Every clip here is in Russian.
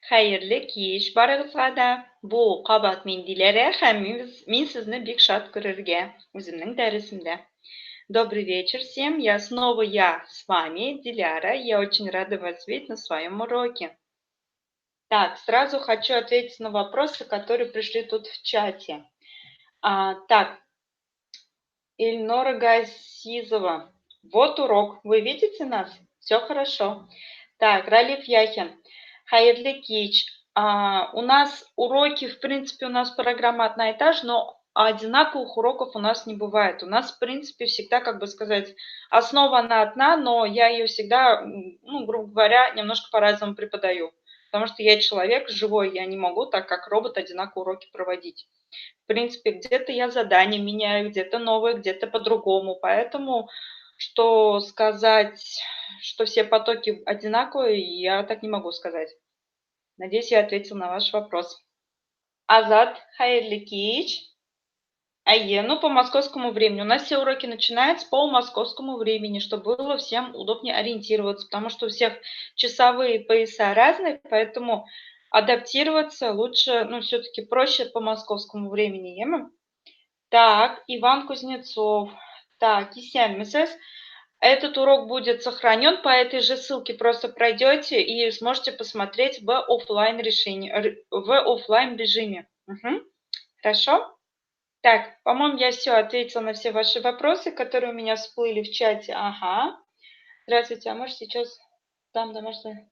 Xayrli kech barig'izga da. Bu qabat men Dilara, ham men sizni bek shod ko'rarga o'zimning darasimda. Добрый вечер всем. Снова я с вами, Диляра. Я очень рада вас видеть на своем уроке. Так, сразу хочу ответить на вопросы, которые пришли тут в чате. Так, Ильнора Газизова. Вот урок. Вы видите нас? Все хорошо. Так, Ралиф Яхин. Хайрли Кич. У нас уроки, в принципе, у нас программа одна и та же, но одинаковых уроков у нас не бывает. У нас, в принципе, всегда, как бы сказать, основа она одна, но я ее всегда, ну, грубо говоря, немножко по-разному преподаю. Потому что я человек живой, я не могу так, как робот, одинаковые уроки проводить. В принципе, где-то я задания меняю, где-то новые, где-то по-другому. Поэтому, что сказать, что все потоки одинаковые, я так не могу сказать. Надеюсь, я ответила на ваш вопрос. Азат Хайрликич. Ну, по московскому времени. У нас все уроки начинаются по московскому времени, чтобы было всем удобнее ориентироваться, потому что у всех часовые пояса разные, поэтому адаптироваться лучше, ну, все-таки проще по московскому времени. Так, Иван Кузнецов. Так, Исян Мисес. Этот урок будет сохранен, по этой же ссылке просто пройдете и сможете посмотреть в офлайн режиме. Угу. Хорошо? Так, по-моему, я все ответила на все ваши вопросы, которые у меня всплыли в чате. Ага. Здравствуйте, а может сейчас там домашнее?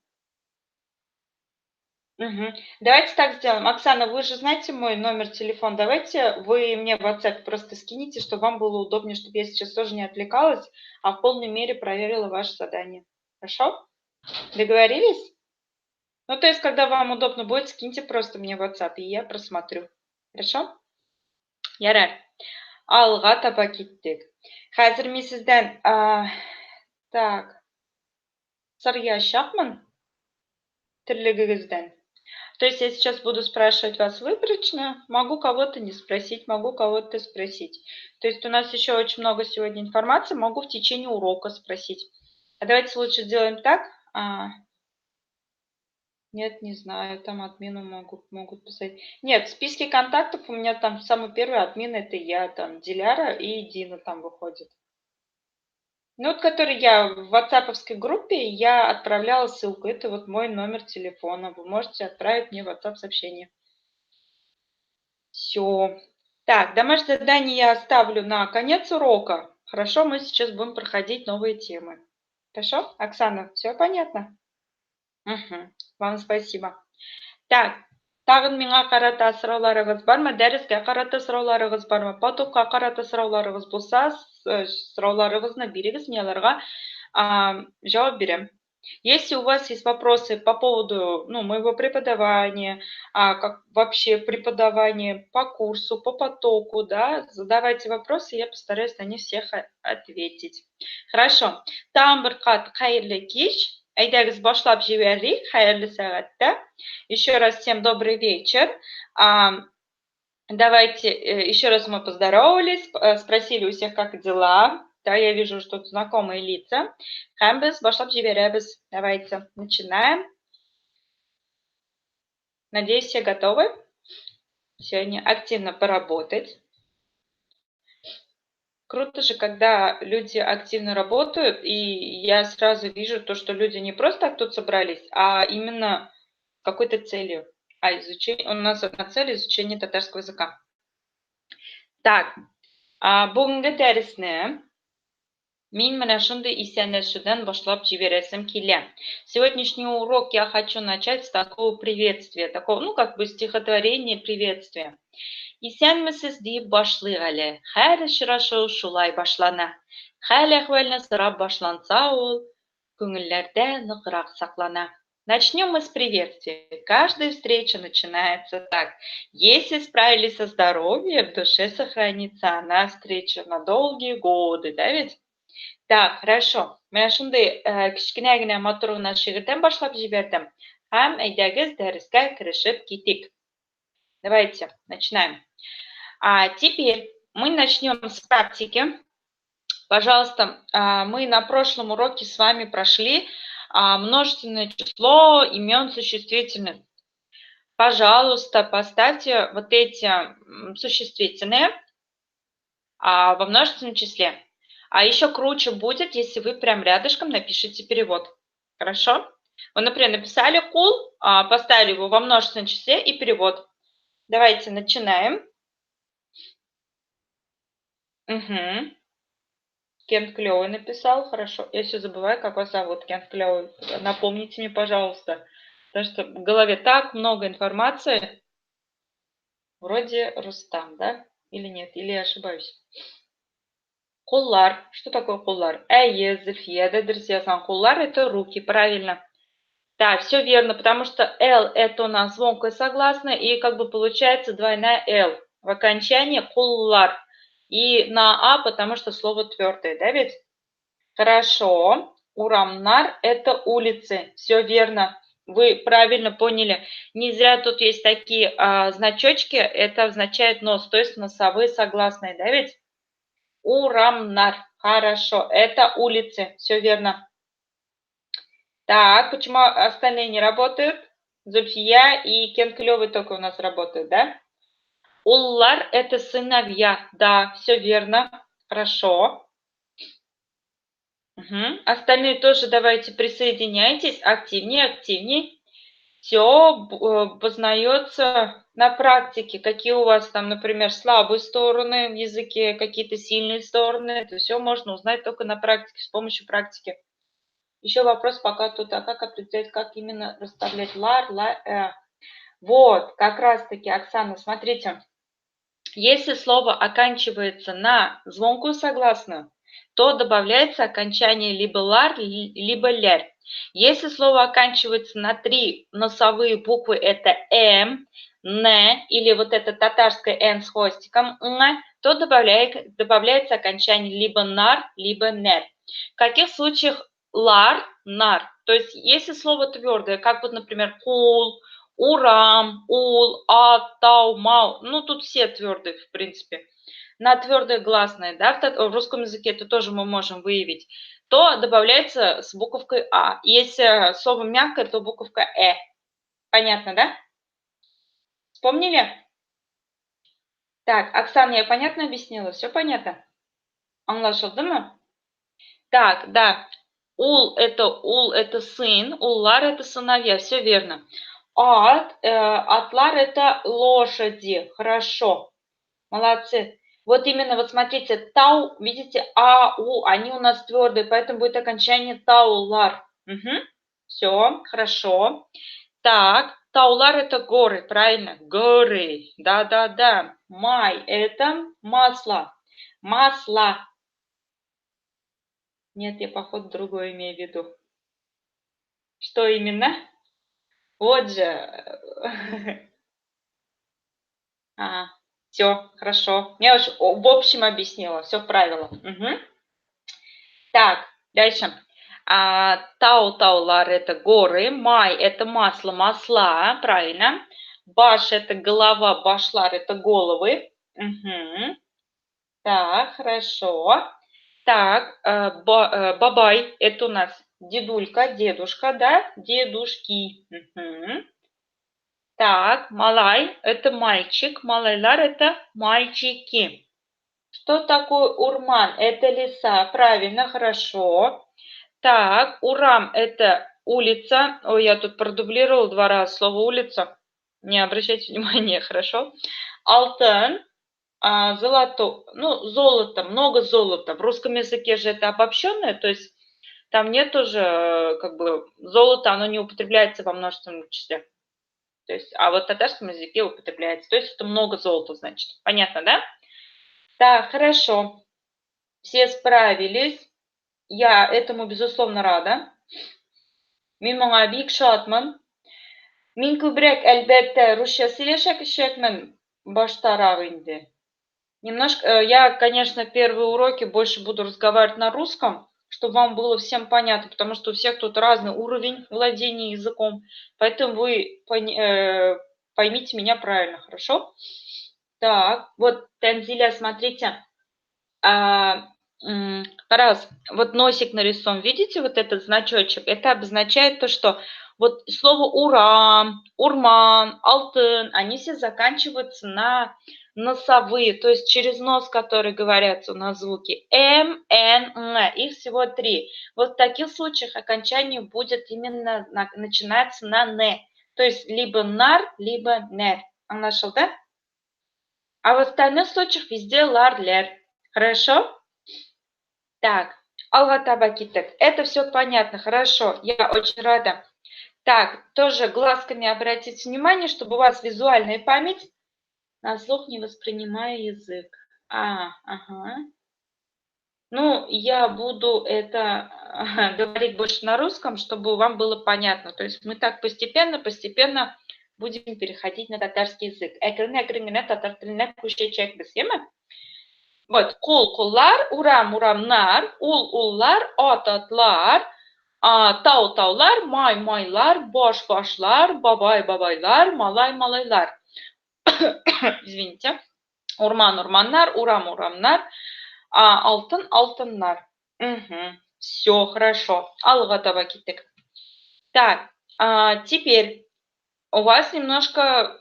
Угу. Давайте так сделаем. Оксана, вы же знаете мой номер телефона. Давайте вы мне в WhatsApp просто скинете, чтобы вам было удобнее, чтобы я сейчас тоже не отвлекалась, а в полной мере проверила ваше задание. Хорошо? Договорились? Ну, то есть, когда вам удобно будет, скиньте просто мне в WhatsApp, и я просмотрю. Хорошо? Ярар. Алға таба кеттік. Қазір мен сізден, так, сұрияшақмын тірлігіңізден. То есть я сейчас буду спрашивать вас выборочно, могу кого-то не спросить, могу кого-то спросить. То есть у нас еще очень много сегодня информации, могу в течение урока спросить. А давайте лучше сделаем так. Нет, не знаю, там админы могут писать. Нет, в списке контактов у меня там самый первый админ это я, там Диляра и Дина там выходит. Ну, вот который я в ватсаповской группе, я отправляла ссылку. Это вот мой номер телефона. Вы можете отправить мне в WhatsApp сообщение. Все. Так, домашнее задание я оставлю на конец урока. Хорошо, мы сейчас будем проходить новые темы. Хорошо? Оксана, все понятно? Угу. Вам спасибо. Так, тағын миңа қарата сұрауларыңыз бар ма? Дәріске қарата сұрауларыңыз бар ма? Потокқа қарата сұрауларыңыз болса, сұрауларыңызды беріңіз, мен оларға жауап беремін. Если у вас есть вопросы по поводу моего преподавания, как вообще преподавание по курсу, по потоку, да, задавайте вопросы, я постараюсь на них всех ответить. Хорошо. Там бір қат қайырлы кеш. Айдагыз башлап жіберейік, қайырлы сағатта. Еще раз всем добрый вечер. Давайте еще раз мы поздоровались, спросили у всех, как дела. Да, я вижу, что тут знакомые лица. Хамбес, башлап жиберебес. Давайте начинаем. Надеюсь, все готовы сегодня активно поработать. Круто же, когда люди активно работают, и я сразу вижу то, что люди не просто так тут собрались, а именно с какой-то целью. У нас одна цель изучение татарского языка. Так, бүгінгі дәрісні мен мына шундай исәнләшүдән башлап җибәрәсем килә. Сегодняшний урок я хочу начать с такого приветствия, такого, как бы стихотворение приветствия. Исәнмесез дип башлыйк әле. Һәр очрашу шулай башлана. Хәл әхвәлне сорап башланса ул, күңелләрдә ныграк саклана. Начнем мы с приветствия. Каждая встреча начинается так. Если справились со здоровьем, в душе сохранится она встреча на долгие годы, да ведь? Так, хорошо. Мен шундай кичкенә генә матур гына шигырьдән башлап җибәрдем. Һәм әйдәгез дәрескә керешеп китик. Давайте, начинаем. Теперь мы начнем с практики. Пожалуйста, мы на прошлом уроке с вами прошли множественное число имен существительных. Пожалуйста, поставьте вот эти существительные во множественном числе. А еще круче будет, если вы прям рядышком напишите перевод. Хорошо? Вы, например, написали кул, поставили его во множественном числе и перевод. Давайте начинаем. Угу. Кент Клёвый написал, хорошо. Я все забываю, как вас зовут, Кент Клёвый. Напомните мне, пожалуйста. Потому что в голове так много информации. Вроде Рустам, да? Или нет? Или я ошибаюсь? Куллар. Что такое куллар? Зульфия, да, друзья, куллар – это руки, правильно. Да, все верно, потому что L – это у нас звонкое согласное, и как бы получается двойная L в окончании куллар. И на А, потому что слово твердое, да ведь? Хорошо. Урамнар – это улицы. Все верно. Вы правильно поняли. Не зря тут есть такие значочки. Это означает нос, то есть носовые согласные, да ведь? Урамнар. Хорошо. Это улицы. Все верно. Так, почему остальные не работают? Зульфия и Кен Клёвый только у нас работают, да? Уллар – это сыновья. Да, все верно. Хорошо. Угу. Остальные тоже давайте присоединяйтесь. Активнее, активнее. Все познается на практике. Какие у вас там, например, слабые стороны в языке, какие-то сильные стороны. Это все можно узнать только на практике, с помощью практики. Еще вопрос пока тут, а как определять, как именно расставлять лар, ла. Вот, как раз-таки, Оксана, смотрите. Если слово оканчивается на звонкую согласную, то добавляется окончание либо лар, либо лярь. Если слово оканчивается на 3 носовые буквы, это м, н, или вот это татарское н с хвостиком, то добавляется окончание либо нар, либо нер. В каких случаях лар, нар? То есть если слово твердое, как вот, например, кул, урам, ул, тау, мау. Ну, тут все твердые, в принципе. На твердое гласное, да, в русском языке это тоже мы можем выявить, то добавляется с буковкой А. Если слово мягкое, то буковка Э. Понятно, да? Вспомнили? Так, Оксана, я понятно объяснила? Все понятно? Anlaşıldı mı? Так, да. Ул это сын, уллар это сыновья, все верно. Атлар это лошади, хорошо, молодцы. Вот именно, вот смотрите, тау, видите, они у нас твердые, поэтому будет окончание таулар. Угу. Все, хорошо. Так, таулар это горы, правильно, горы, да-да-да. Май это масло, масло. Нет, я, походу, другое имею в виду. Что именно? Вот же. Все, хорошо. Я уж в общем объяснила, все правило. Угу. Так, дальше. Таулар – это горы, май – это масло, масла, правильно. Баш – это голова, башлар – это головы. Угу. Так, хорошо. Так, бабай – это у нас дедулька, дедушка, да? Дедушки. Угу. Так, малай – это мальчик, малайлар – это мальчики. Что такое урман? Это леса, правильно, хорошо. Так, урам – это улица. Ой, я тут продублировала 2 раза слово улица. Не обращайте внимания, хорошо. Алтын, золото, много золота. В русском языке же это обобщенное, то есть там нет уже, как бы, золото, оно не употребляется во множественном числе. То есть, а вот в татарском языке употребляется. То есть это много золота, значит. Понятно, да? Так, хорошо. Все справились. Я этому, безусловно, рада. Мин моңа бик шатмын. Мин күбрәк, әлбәттә, русча сөйләшәкмен баштарак инде. Немножко, я, конечно, первые уроки больше буду разговаривать на русском, чтобы вам было всем понятно, потому что у всех тут разный уровень владения языком, поэтому вы поймите меня правильно, хорошо? Так, вот, Танзиля, смотрите, Раз, вот носик нарисован, видите, вот этот значочек, это обозначает то, что вот слово урам, урман, алтын, они все заканчиваются на носовые, то есть через нос, которые говорятся у нас звуки м, н, н, их всего 3. Вот в таких случаях окончание будет именно начинаться на не, то есть либо нар, либо нер. Нашел, да? А в остальных случаях везде лар, лер. Хорошо? Так, Алгатаба китек. Это все понятно, хорошо. Я очень рада. Так, тоже глазками обратите внимание, чтобы у вас визуальная память. На слух не воспринимаю язык. Ага. Ну, я буду это говорить больше на русском, чтобы вам было понятно. То есть мы так постепенно будем переходить на татарский язык. Татар тіліне көшечекпіз, değil mi? Вот, кул-куллар, урам-урамнар, ул-уллар, ат-атлар, тау-таулар, май-майлар, бош-бошлар, бабай-бабайлар, малай-малайлар. Извините. Урман-урманнар, урам-урамнар, алтын-алтыннар. Угу. Все, хорошо. Алға таба кеттік. Так, теперь у вас немножко,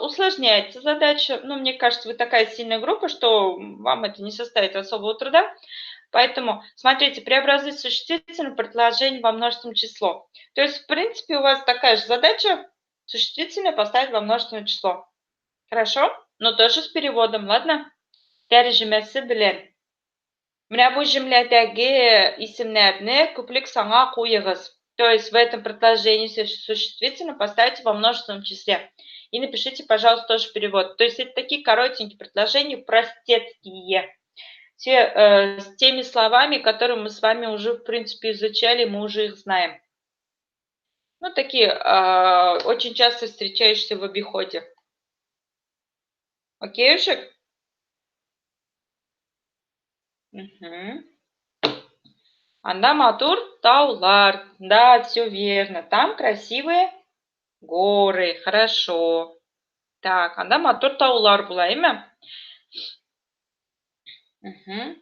усложняется задача. Мне кажется, вы такая сильная группа, что вам это не составит особого труда. Поэтому, смотрите, преобразуйте существительное предложение во множественное число. То есть, в принципе, у вас такая же задача существительное поставить во множественное число. Хорошо? Но тоже с переводом, ладно? Тәржімәсі білен. Менә бу җөмләдәге исемнәрне күплек саңа куегыз. То есть в этом предложении существительно поставьте во множественном числе. И напишите, пожалуйста, тоже перевод. То есть это такие коротенькие предложения, простецкие. С теми словами, которые мы с вами уже, в принципе, изучали, мы уже их знаем. Такие очень часто встречающиеся в обиходе. Окейшек? Угу. Анда матур таулар. Да, все верно. Там красивые горы. Хорошо. Так, анда матур таулар была имя? Угу.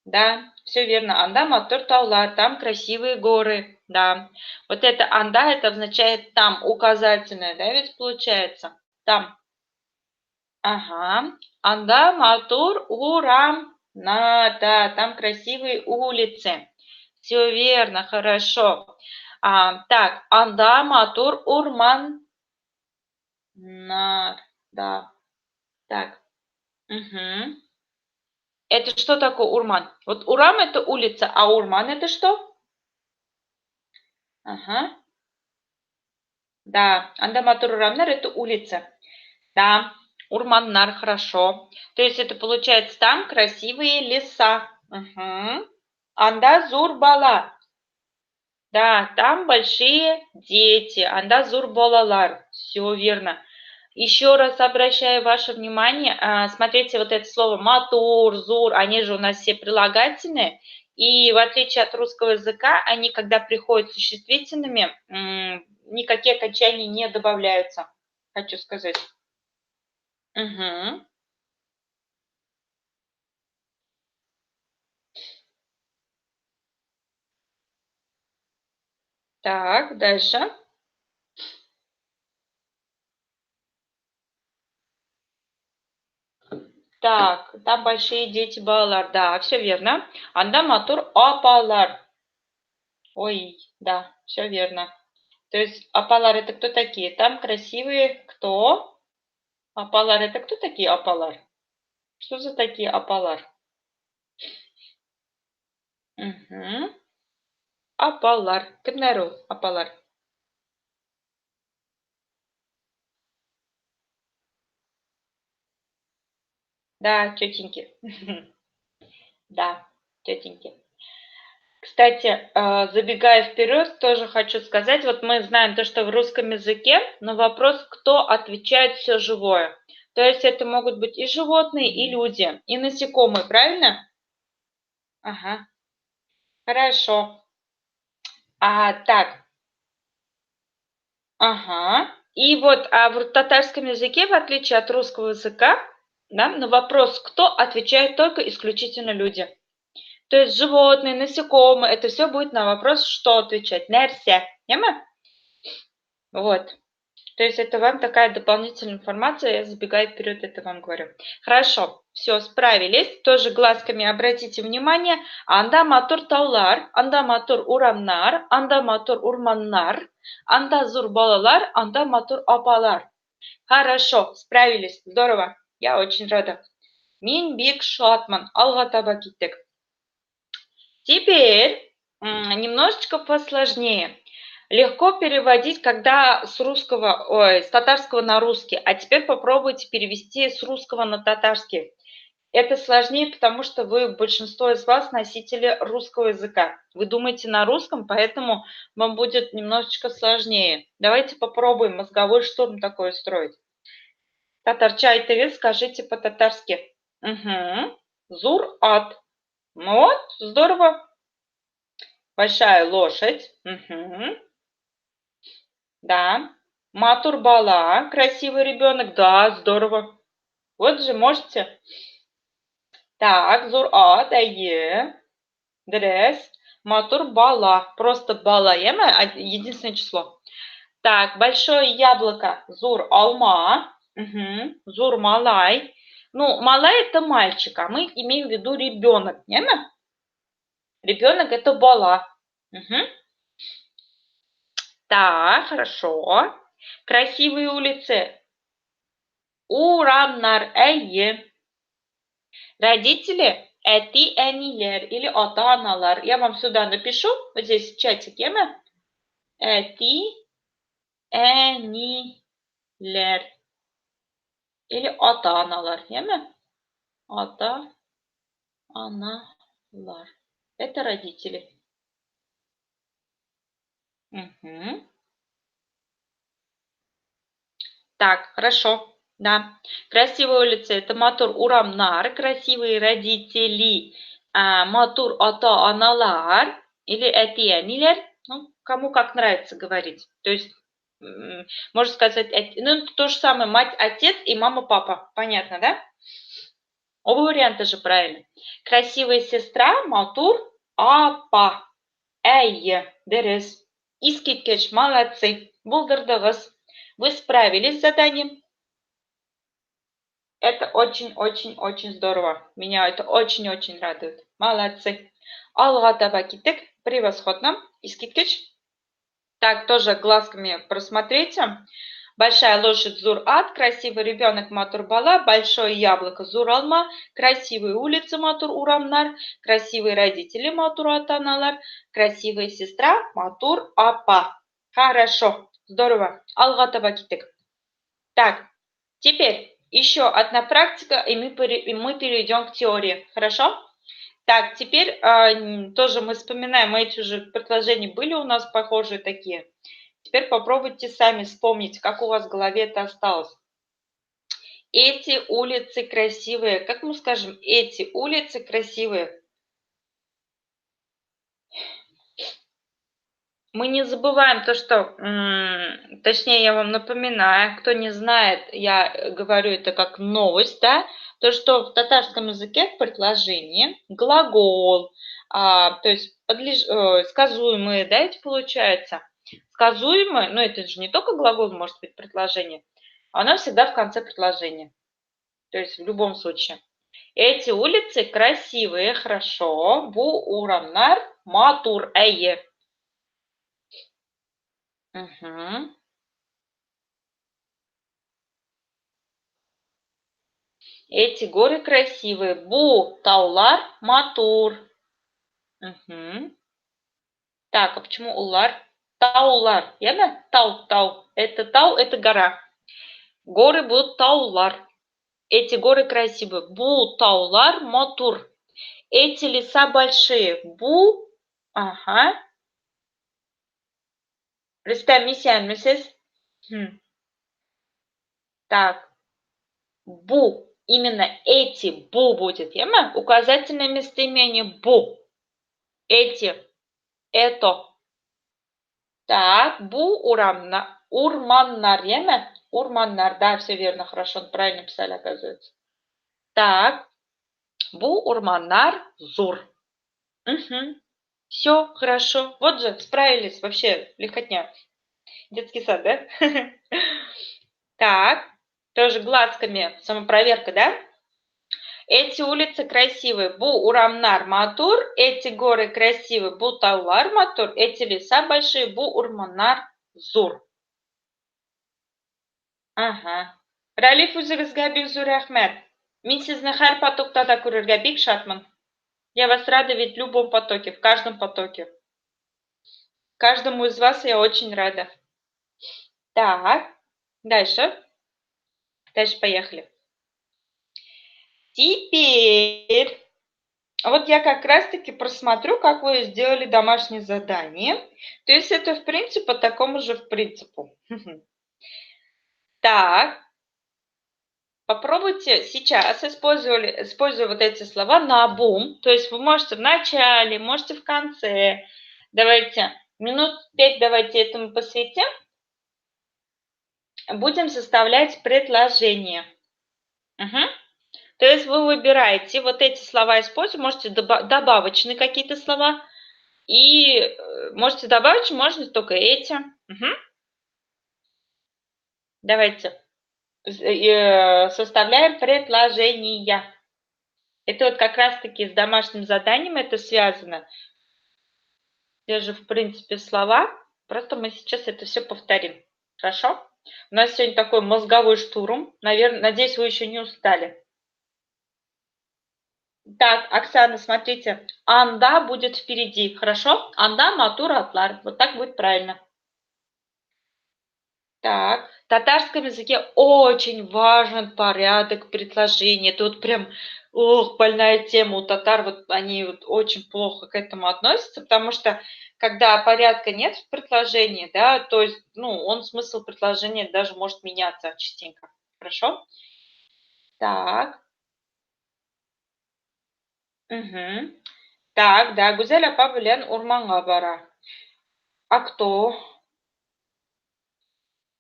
Да, все верно. Анда матур таулар. Там красивые горы. Да. Вот это анда, это означает там, указательное, да, ведь получается? Там. Ага. Анда матур урам. Да, там красивые улицы. Все верно, хорошо. Так, анда матур урман. Да. Так. Угу. Это что такое урман? Вот урам это улица, а урман это что? Ага. Да, анда матур урамнар это улица. Да, урманнар, хорошо. То есть это получается там красивые леса. Угу. Анда зурбала. Да, там большие дети. Анда зурбалалар. Все верно. Еще раз обращаю ваше внимание, смотрите, вот это слово матур, зур, они же у нас все прилагательные. И в отличие от русского языка, они, когда приходят существительными, никакие окончания не добавляются, хочу сказать. Угу. Так, дальше. Так, там большие дети балалар. Да, все верно. Анда матур апалар. Ой, да, все верно. То есть апалар это кто такие? Там красивые кто? Апалар это кто такие апалар? Что за такие апалар? Угу. Апалар. Кімдер ол апалар? Да, тетеньки. Да, тетеньки. Кстати, забегая вперед, тоже хочу сказать, вот мы знаем то, что в русском языке, но вопрос, кто отвечает все живое. То есть это могут быть и животные, и люди, и насекомые, правильно? Ага, хорошо. Так, ага. И вот в татарском языке, в отличие от русского языка, Да? На вопрос «кто» отвечают только исключительно люди. То есть животные, насекомые, это все будет на вопрос «что» отвечать. Нерсе. Яма? Вот. То есть это вам такая дополнительная информация, я забегаю вперед, это вам говорю. Хорошо, все, справились. Тоже глазками обратите внимание. Анда матур таулар, анда матур урамнар, анда матур урманнар, анда зур балалар, анда матур апалар. Хорошо, справились. Здорово. Я очень рада. Мин биг шатман. Алға таба киттік. Теперь немножечко посложнее. Легко переводить, когда с татарского на русский. А теперь попробуйте перевести с русского на татарский. Это сложнее, потому что большинство из вас носители русского языка. Вы думаете на русском, поэтому вам будет немножечко сложнее. Давайте попробуем мозговой штурм такой устроить. Татарча айтыңыз, скажите по-татарски. Угу. Зур-ат. Ну вот, здорово. Большая лошадь. Угу. Да. Матур-бала. Красивый ребенок. Да, здорово. Вот же можете. Так, зур-ат, айе. Дрес. Матур-бала. Просто бала. Единственное число. Так, большое яблоко. Зур-алма. Угу. Зур-малай. Ну, малай это мальчик, а мы имеем в виду ребенок. Яма? Ребенок это бала. Угу. Так, хорошо. Красивые улицы. Урамнар, әйе. Родители әти әнилер или ата-аналар. Я вам сюда напишу, вот здесь чатик, яма? Әти әнилер или ата-аналар, яма? Ата-аналар. Это родители. Угу. Так, хорошо. Да. Красивые улицы. Это Матур Урамнар. Красивые родители. Матур ата-аналар. Или этианилер. Ну, кому как нравится говорить. То есть, можно сказать, ну, то же самое. Мать, отец и мама, папа. Понятно, да? Оба варианта же правильно. Красивая сестра. Матур апа. Әйе. Дерес. Искиткеш. Молодцы. Булдырдығыз. Вы справились с заданием. Это очень-очень-очень здорово. Меня это очень-очень радует. Молодцы. Алға таба киттік. Превосходно. Искиткіч. Так, тоже глазками просмотрите. Большая лошадь Зур-Ат, красивый ребенок Матур-Бала, большое яблоко Зур-Алма, красивые улицы Матур-Урамнар, красивые родители Матур-Атаналар, красивая сестра Матур-Апа. Хорошо, здорово. Алға таба киттік. Так, теперь еще одна практика, и мы перейдем к теории. Хорошо? Так, теперь тоже мы вспоминаем, эти уже предложения были у нас похожие такие. Теперь попробуйте сами вспомнить, как у вас в голове это осталось. Эти улицы красивые. Как мы скажем, эти улицы красивые. Мы не забываем то, что, точнее, я вам напоминаю, кто не знает, я говорю это как новость, да, то, что в татарском языке в предложении глагол, то есть сказуемые, да, эти получается. Сказуемое, но это же не только глагол может быть предложение, оно всегда в конце предложения. То есть в любом случае. Эти улицы красивые, хорошо. Бу урамнар матур эйе. Угу. Эти горы красивые. Бу таулар матур. Угу. Так, а почему улар? Таулар. Ясно? Тау. Это гора. Горы будут таулар. Эти горы красивые. Бу таулар матур. Эти леса большие. Бу. Ага. Представьте, миссис. Так. Бу. Именно эти бу будет. Ясно? Указательное местоимение бу. Эти. Это. Так, бу урманнар, ясно? Урманнар, да, все верно, хорошо, правильно писали, оказывается. Так, бу урманар зур. Угу. Все, хорошо. Вот же, справились. Вообще, легкотня. Детский сад, да? Так, тоже глазками самопроверка, да? Эти улицы красивые. Бу урамнар матур. Эти горы красивые. Бу таулар матур. Эти леса большие. Бу урманар зур. Ага. Ралиф үзегізге бик зур рахмет. Мен сізні һәр потоктада күрергә бик шатмын. Я вас рада ведь в любом потоке, в каждом потоке. Каждому из вас я очень рада. Так, дальше. Дальше поехали. Теперь, вот я как раз-таки просмотрю, как вы сделали домашнее задание. То есть это, в принципе, по такому же принципу. Так, попробуйте сейчас, используя вот эти слова наобум. То есть вы можете в начале, можете в конце. Давайте, минут 5 давайте этому посвятим. Будем составлять предложение. Угу. То есть вы выбираете вот эти слова используйте, можете добавочные какие-то слова, и можете добавить, можно только эти. Угу. Давайте составляем предложения. Это вот как раз-таки с домашним заданием это связано. Те же, в принципе, слова, просто мы сейчас это все повторим. Хорошо? У нас сегодня такой мозговой штурм. Наверное, надеюсь, вы еще не устали. Так, Оксана, смотрите, анда будет впереди, хорошо? Анда, матур, атлар. Вот так будет правильно. Так, в татарском языке очень важен порядок предложений. Это вот прям, больная тема у татар. Вот они вот очень плохо к этому относятся, потому что когда порядка нет в предложении, да, то есть, смысл предложения даже может меняться частенько. Хорошо? Так. Угу. Так, да, Гузель апа белән урманга бара. А кто?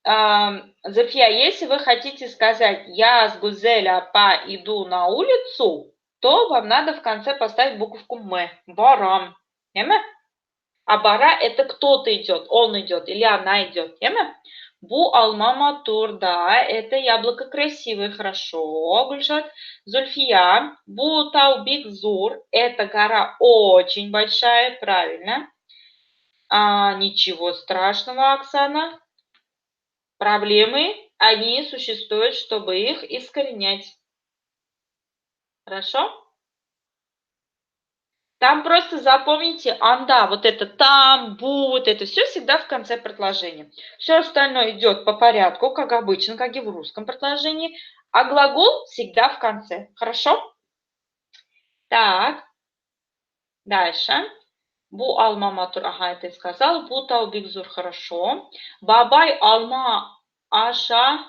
Зульфия, если вы хотите сказать «я с Гузель апа иду на улицу», то вам надо в конце поставить буковку «м». Барам. Яме? А бара – это кто-то идет, он идет или она идет. Яме? Бу алма матур, да, это яблоко красивое, хорошо, Гульшат. Зульфия, бу таубик зур, это гора очень большая, правильно. Ничего страшного, Оксана. Проблемы, они существуют, чтобы их искоренять. Хорошо? Там просто запомните анда, вот это там, вот это все всегда в конце предложения. Все остальное идет по порядку, как обычно, как и в русском предложении, а глагол всегда в конце. Хорошо? Так, дальше. Бу алма матур, ага, это я сказал. Бу таубикзур, хорошо. Бабай алма аша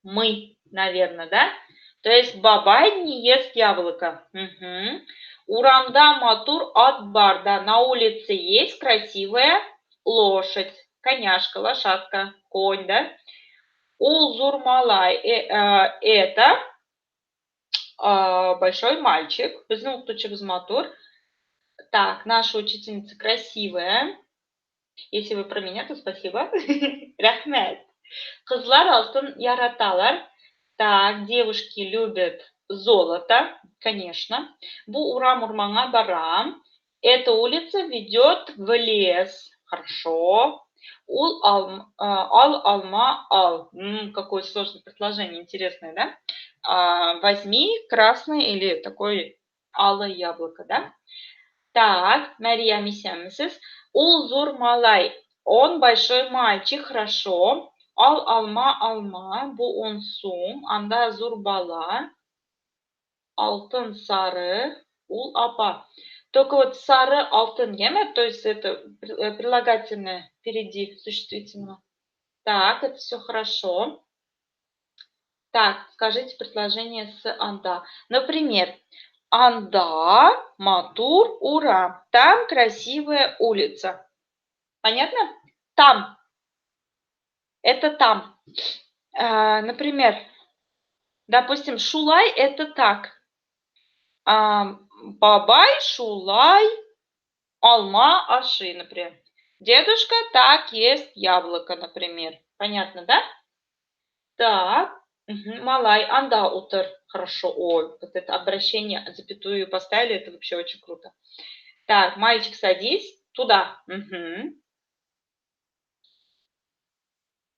мы, наверное, да? То есть бабай не ест яблоко. Угу. Урамда матур от барда. На улице есть красивая лошадь, коняшка, лошадка, конь, да? Улзурмалай это большой мальчик. Безнук тучек матур. Так, наша учительница красивая. Если вы про меня, то спасибо. Рахмет. Кызлар алтын яраталар. Так, девушки любят золото, конечно. Бу урам урманга барам. Эта улица ведет в лес. Хорошо. Ал алма ал. Какое сложное предложение, интересное, да? Возьми красное или такое алое яблоко, да? Так, Мария Мисямисис. Ул зур малай. Он большой мальчик, хорошо. Ал алма алма. Бу он сум. Анда зур бала. Алтын сары. Ул апа. Только вот сары алтын еме, то есть это прилагательное впереди существительного. Так, это все хорошо. Так, скажите предложение с анда. Например, анда, матур, ура. Там красивая улица. Понятно? Там. Это там. Например, Допустим, шулай – это так. Бабай, шулай, алма, аши, например. Дедушка так ест яблоко, например. Понятно, да? Так. Малай, анда, утр. Хорошо. Ой, вот это обращение, запятую поставили, это вообще очень круто. Так, мальчик, садись туда. Угу.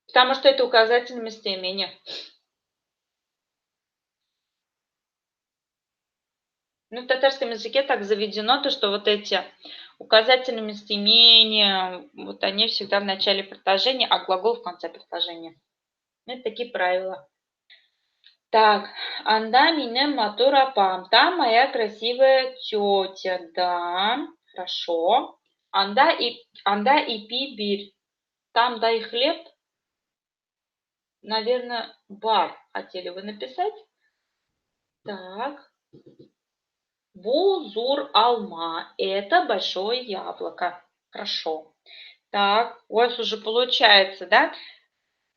Потому что это указательное местоимение. Ну, в татарском языке так заведено, то, что вот эти указательные местоимения, вот они всегда в начале предложения, а глагол в конце предложения. Это такие правила. Так, анда минем матура пам. Там моя красивая тетя, да, хорошо. Анда и пи бир. Там дай хлеб. Наверное, бар хотели вы написать. Так. Бузур алма. Это большое яблоко. Хорошо. Так, у вас уже получается, да,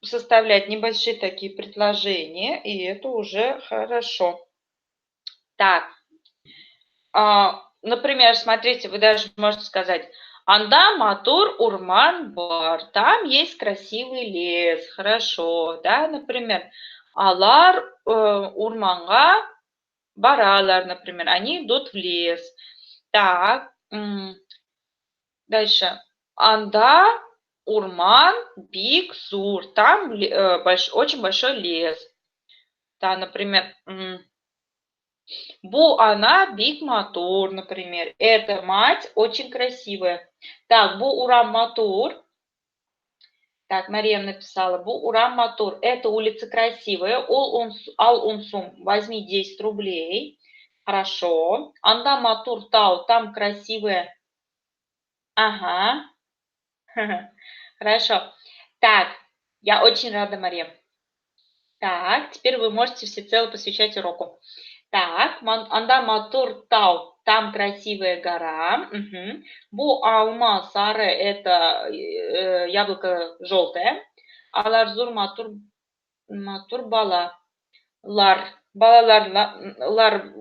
составлять небольшие такие предложения, и это уже хорошо. Так, например, смотрите, вы даже можете сказать, анда матур урман бар, там есть красивый лес, хорошо, да, например, алар урманга баралар, например, они идут в лес. Так, дальше, анда урман биг зур, там очень большой лес. Да, например, Бу она биг матур, например. Эта мать очень красивая. Так, бу урам матур. Так, Мария написала. Бу урам матур. Это улица красивая. Ал унсум. Возьми 10 рублей. Хорошо. Анда матур тау. Там красивая. Ага. Хорошо. Так, я очень рада, Мария. Так, теперь вы можете всецело посвящать уроку. Так, анда матур тау, там красивая гора. Угу. Бу алма сары, это яблоко желтое. Аларзур матур бала. Балалар,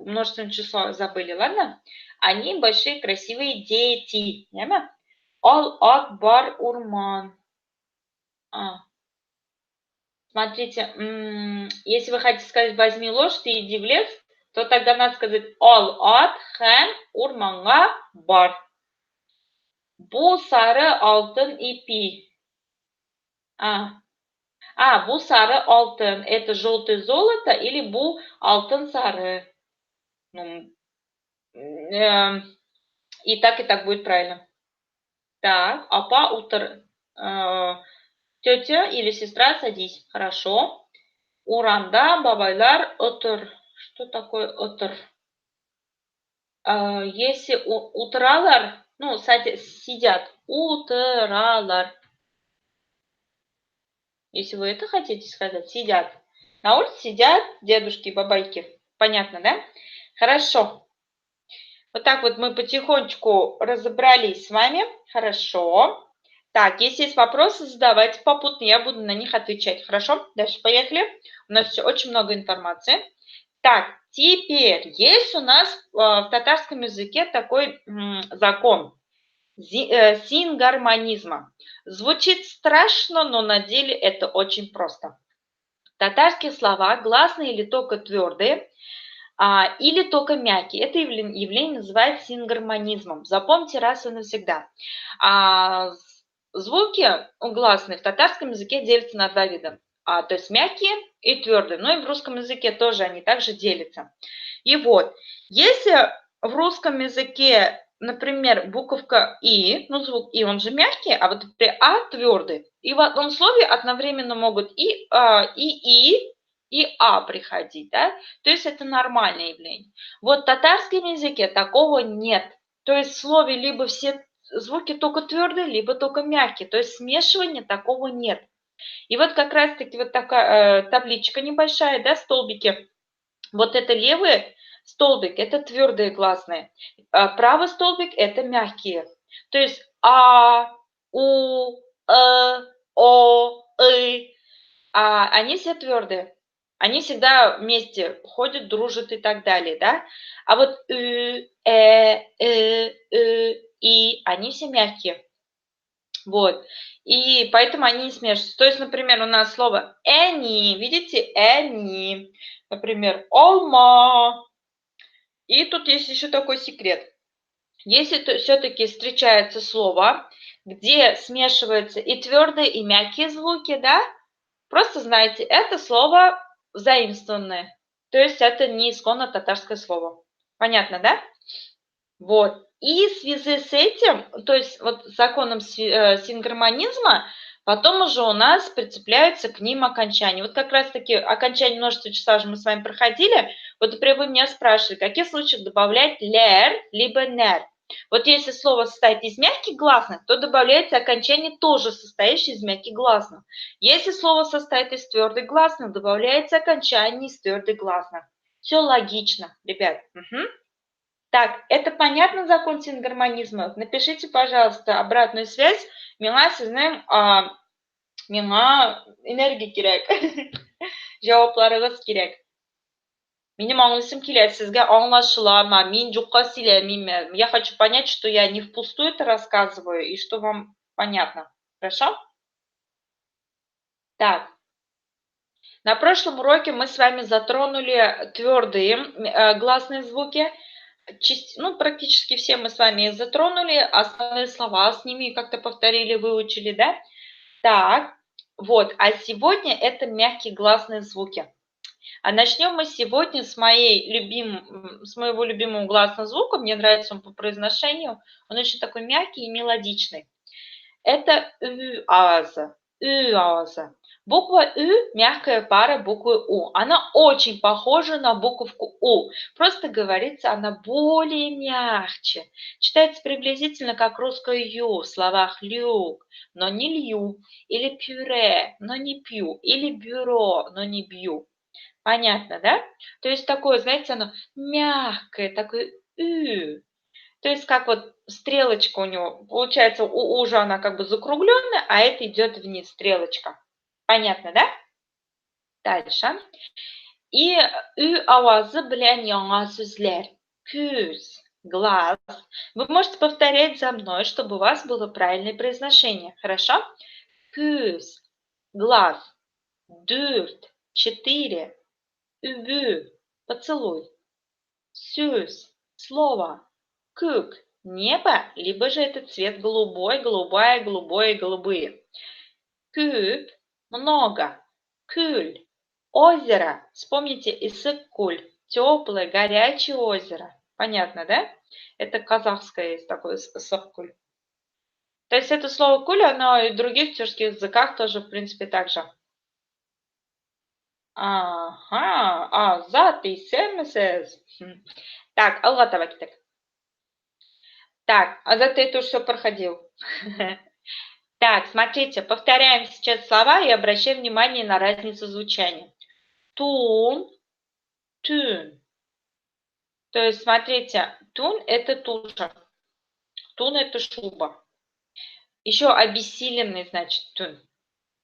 множественное число забыли, ладно? Они большие красивые дети. Ал акбар урман. Смотрите, если вы хотите сказать «возьми лошадь и иди в лес», то тогда надо сказать «Ал ат хэм урманга бар». Бу сары алтын ипи. Бу сары алтын. Это желтое золото или бу алтын сары? Ну, и так будет правильно. Так, апа утр. Тетя или сестра, садись. Хорошо. Уранда бабайлар отыр. Что такое отыр? Если утралар, ну, сидят, утралар. Если вы это хотите сказать, сидят. На улице сидят дедушки и бабайки. Понятно, да? Хорошо. Вот так вот мы потихонечку разобрались с вами. Хорошо. Так, если есть вопросы, задавайте попутно, я буду на них отвечать. Хорошо? Дальше поехали. У нас очень много информации. Так, теперь есть у нас в татарском языке такой закон сингармонизма. Звучит страшно, но на деле это очень просто. В татарских словах гласные или только твердые, или только мягкие. Это явление называется сингармонизмом. Запомните раз и навсегда. Звуки гласные в татарском языке делятся на два вида. То есть мягкие и твердые. Но и в русском языке тоже они также делятся. И вот, если в русском языке, например, буковка «и», ну звук «и», он же мягкий, а вот «а» твердый. И в одном слове одновременно могут и «а» приходить, да? То есть это нормальное явление. Вот в татарском языке такого нет. То есть в слове либо все звуки только твердые, либо только мягкие. То есть смешивания такого нет. И вот как раз-таки вот такая табличка небольшая, да, столбики. Вот это левый столбик, это твердые гласные. Правый столбик – это мягкие. То есть у, о, и. Они все твердые. Они всегда вместе ходят, дружат и так далее, да? А вот и, они все мягкие. Вот. И поэтому они не смешиваются. То есть, например, у нас слово any, видите, any. Например, олма. И тут есть еще такой секрет. Если все-таки встречается слово, где смешиваются и твердые, и мягкие звуки, да, просто знайте, это слово заимствованное. То есть это не исконно татарское слово. Понятно, да? Вот. И в связи с этим, то есть вот законом сингармонизма, потом уже у нас прицепляются к ним окончания. Вот как раз-таки окончание множества числа же мы с вами проходили. Вот, например, вы меня спрашивали, в каких случаях добавлять лер, либо нер. Вот если слово состоит из мягких гласных, то добавляется окончание, тоже состоящее из мягких гласных. Если слово состоит из твердых гласных, добавляется окончание из твердых гласных. Все логично, ребят. Угу. Так, это понятно, закон сингармонизма? Напишите, пожалуйста, обратную связь. Миңа сезнең миңа энергия кирәк. Җавапларыгыз кирәк. Минем аңлыйсым килә, сезгә аңлашыламы? Мин юкка сөйләмиме? Я хочу понять, что я не впустую это рассказываю и что вам понятно. Хорошо? Так. На прошлом уроке мы с вами затронули твердые гласные звуки. Ну, практически все мы с вами затронули, основные слова с ними как-то повторили, выучили, да? Так, вот, а сегодня это мягкие гласные звуки. А начнем мы сегодня с моего любимого гласного звука, мне нравится он по произношению, он очень такой мягкий и мелодичный. Это ы-аза, ы-аза. Буква «ы» – мягкая пара буквы «у». Она очень похожа на буковку «у». Просто говорится она более мягче. Читается приблизительно как русское «ю» в словах «люк», но не «лью», или «пюре», но не «пью», или «бюро», но не «бью». Понятно, да? То есть такое, знаете, оно мягкое, такое «ы». То есть как вот стрелочка у него, получается, у уже она как бы закругленная, а это идет вниз, стрелочка. Понятно, да? Дальше. И ü авазы белән яңа сүзләр. Күз, глаз. Вы можете повторять за мной, чтобы у вас было правильное произношение. Хорошо? Күз, глаз. Дүрт, 4. Үбү, поцелуй. Сюз, слово. Күк, небо, либо же это цвет голубой, голубая, голубое, голубые. Күп, много. Кюль, озеро. Вспомните Иссык-Куль, теплое, горячее озеро. Понятно, да? Это казахское есть такое Иссык-Куль. То есть это слово куль, оно и в других тюркских языках тоже, в принципе, так же. Ага, азат исемесез. Так, алга так. Так, азат ты тоже все проходил. Так, смотрите, повторяем сейчас слова и обращаем внимание на разницу звучания. Тун, тун. То есть, смотрите, тун – это туша, тун – это шуба. Еще обессиленный, значит, тун.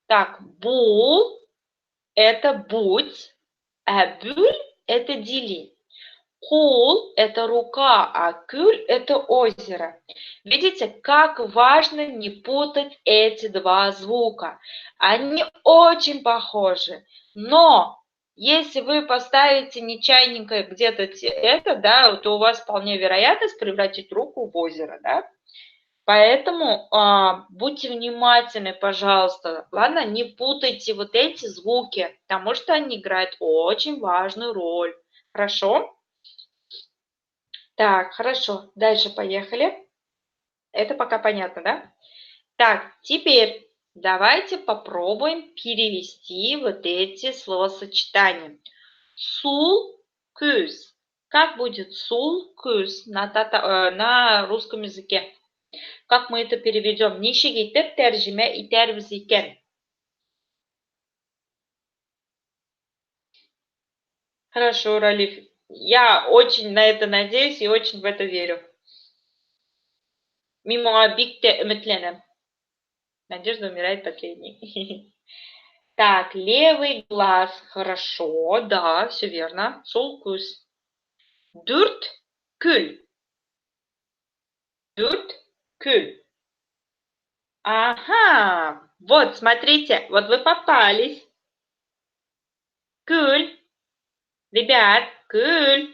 Так, бул – это будь, а бюль – это дели. Кул – это рука, а кюль – это озеро. Видите, как важно не путать эти два звука. Они очень похожи, но если вы поставите нечаянненько где-то это, да, то у вас вполне вероятность превратить руку в озеро, да. Поэтому будьте внимательны, пожалуйста, ладно, не путайте вот эти звуки, потому что они играют очень важную роль. Хорошо? Так, хорошо. Дальше поехали. Это пока понятно, да? Так, теперь давайте попробуем перевести вот эти словосочетания. Сул, күз. Как будет сул, күз на русском языке? Как мы это переведем? Ничек итеп тәрҗемә итәрбез икән? Хорошо, Ралиф. Я очень на это надеюсь и очень в это верю. Мин моңа бик тә өметләнәм. Надежда умирает последней. Так, левый глаз. Хорошо, да, все верно. Сол көз. Дүрт күл. Дүрт күл. Ага, вот, смотрите, вот вы попались. Күл. Ребят, күл.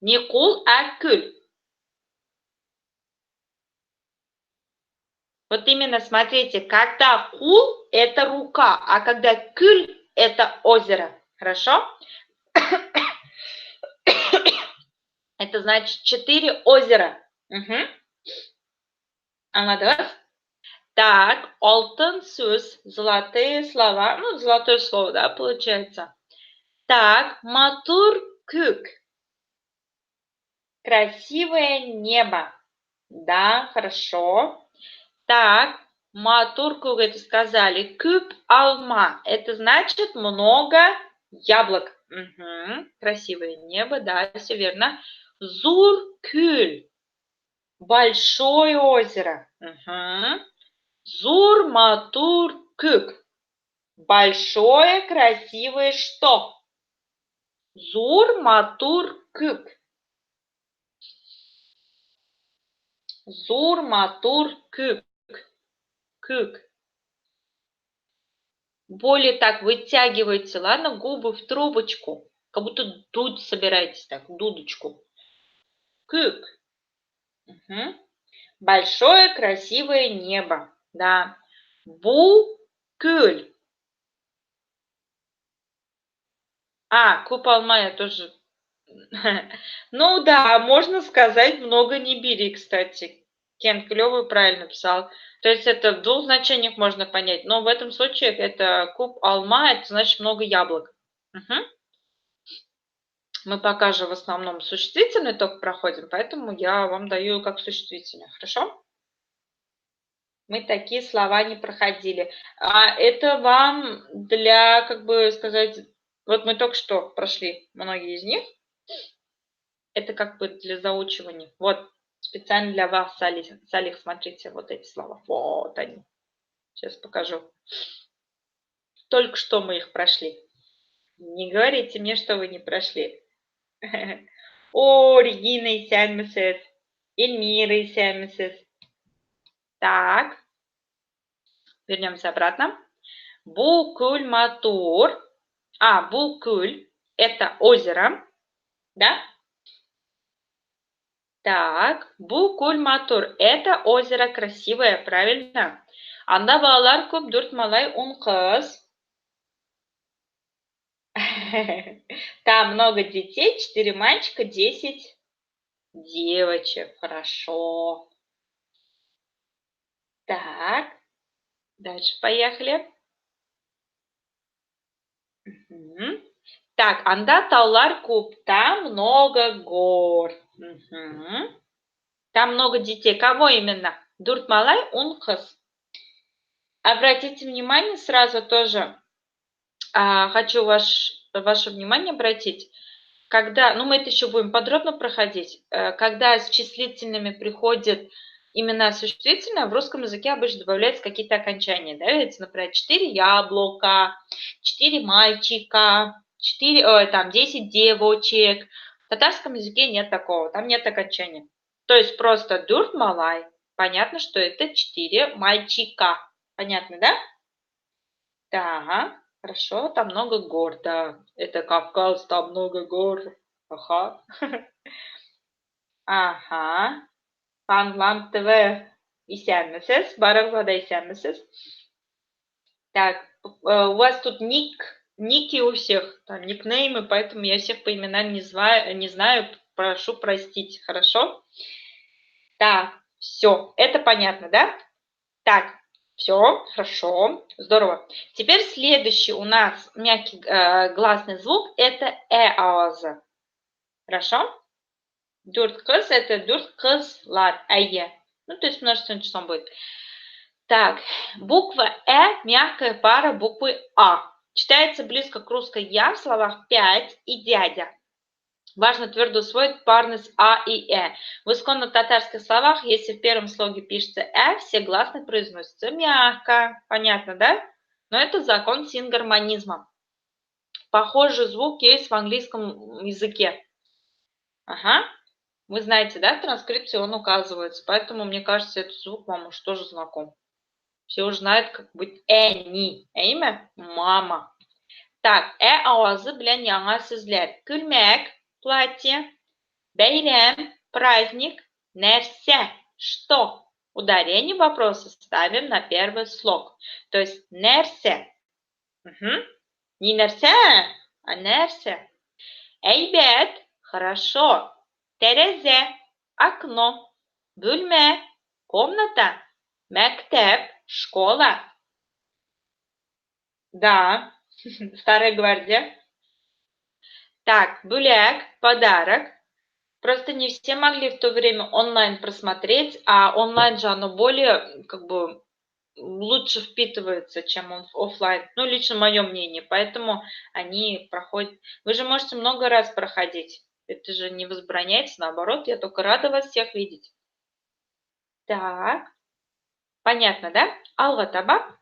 Не кул, а күл. Вот именно смотрите, когда кул – это рука, а когда күл – это озеро. Хорошо? Это значит 4 озера. Угу. Anladınız? Так, алтын сөз, золотые слова. Ну, золотое слово, да, получается. Так, матур күк. Красивое небо. Да, хорошо. Так, матур күк, это сказали. Күп алма. Это значит много яблок. Угу. Красивое небо, да, все верно. Зур кюль. Большое озеро. Угу. Зур матур күк. Большое красивое что? Зур матур күк. Зур матур күк. Күк. Более так вытягивайте, ладно, губы в трубочку. Как будто дудь собираетесь так, дудочку. Күк. Угу. Большое красивое небо. Да. Бу кюль. А, купол мая тоже. Ну да, можно сказать, много не бери, кстати. Кен клёвый правильно писал. То есть это в двух значениях можно понять. Но в этом случае это куб алма, это значит много яблок. Угу. Мы пока же в основном существительный только проходим, поэтому я вам даю как существительное. Хорошо? Мы такие слова не проходили. А это вам для, как бы сказать, вот мы только что прошли многие из них. Это как бы для заучивания. Вот, специально для вас, Салих, смотрите, вот эти слова. Вот они. Сейчас покажу. Только что мы их прошли. Не говорите мне, что вы не прошли. О, Регина исәнмесез. Эльмира исәнмесез. Так. Вернемся обратно. Букуль матур. А, Букуль – это озеро. Да? Так, Букуль матур – это озеро красивое, правильно? Анда балалар көп, дүрт малай, он кыз. Там много детей, 4 мальчика, 10 девочек. Хорошо. Так, дальше поехали. Угу. Так, анда таулар көп, там много гор. Угу. Там много детей. Кого именно? Дүрт малай, он кыз. Обратите внимание сразу тоже, хочу ваше внимание обратить, когда, ну мы это еще будем подробно проходить, когда с числительными приходят имена существительные, в русском языке обычно добавляются какие-то окончания, да, ведь, например, 4 яблока, 4 мальчика, 10 девочек. В татарском языке нет такого, там нет окончания. То есть просто дүрт малай, понятно, что это 4 мальчика. Понятно, да? Да, хорошо, там много гор, да. Это Кавказ, там много гор. Ага. Ага. Фанлам ТВ исәнмесез? Барлығында да исәнмесез? Так, у вас тут ники у всех, там никнеймы, поэтому я всех по именам не знаю, прошу простить, хорошо? Так, все, это понятно, да? Так, все, хорошо, здорово. Теперь следующий у нас мягкий гласный звук – это «э-ауза». Хорошо? Дүрт кыз – это дүрт кызлар, әйе. Ну, то есть множественным числом будет. Так, буква «э» – мягкая пара буквы «а». Читается близко к русской «я» в словах «пять» и «дядя». Важно твердо усвоить парность «а» и «э». В исконно-татарских словах, если в первом слоге пишется «э», все гласные произносятся мягко. Понятно, да? Но это закон сингармонизма. Похожий звук есть в английском языке. Ага. Вы знаете, да, в транскрипции он указывается, поэтому, мне кажется, этот звук вам уж тоже знаком. Все уже знают, как быть «ни». Имя – мама. Так, авазы белән яңа сүзләр. Күлмәк, платье, бәйрәм, праздник, нәрсә, что. Ударение вопроса ставим на первый слог. То есть нәрсә. Угу. Не нәрсә, а нәрсә. Әйбәт, хорошо. Тәрәзә, окно. Бүлмә, комната. Мәктәп, школа. Да, Старая гвардия. Так, бүляк, подарок. Просто не все могли в то время онлайн просмотреть, а онлайн же оно более, как бы, лучше впитывается, чем офлайн. Ну, лично мое мнение. Поэтому они проходят. Вы же можете много раз проходить. Это же не возбраняется, наоборот, я только рада вас всех видеть. Так, понятно, да? Алга таба.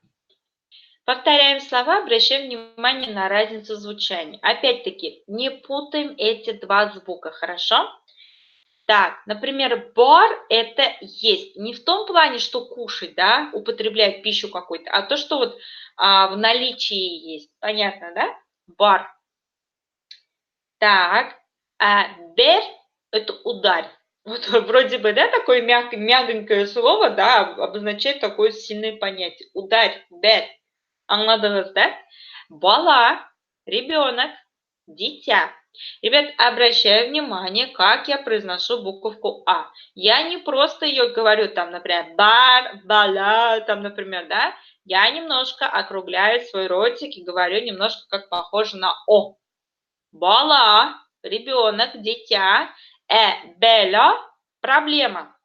Повторяем слова, обращаем внимание на разницу звучания. Опять-таки, не путаем эти два звука, хорошо? Так, например, бар – это есть. Не в том плане, что кушать, да, употреблять пищу какую-то, а то, что вот в наличии есть. Понятно, да? Бар. Так, бер – это ударь. Вот вроде бы, да, такое мягенькое слово, да, обозначает такое сильное понятие. Ударь, бер. Anladınız, да? Бала, ребенок, дитя. Ребят, обращаю внимание, как я произношу буковку А. Я не просто ее говорю, там, например, бар, бала, там, например, да? Я немножко округляю свой ротик и говорю немножко как похоже на О. Бала, ребенок, дитя, бела, проблема.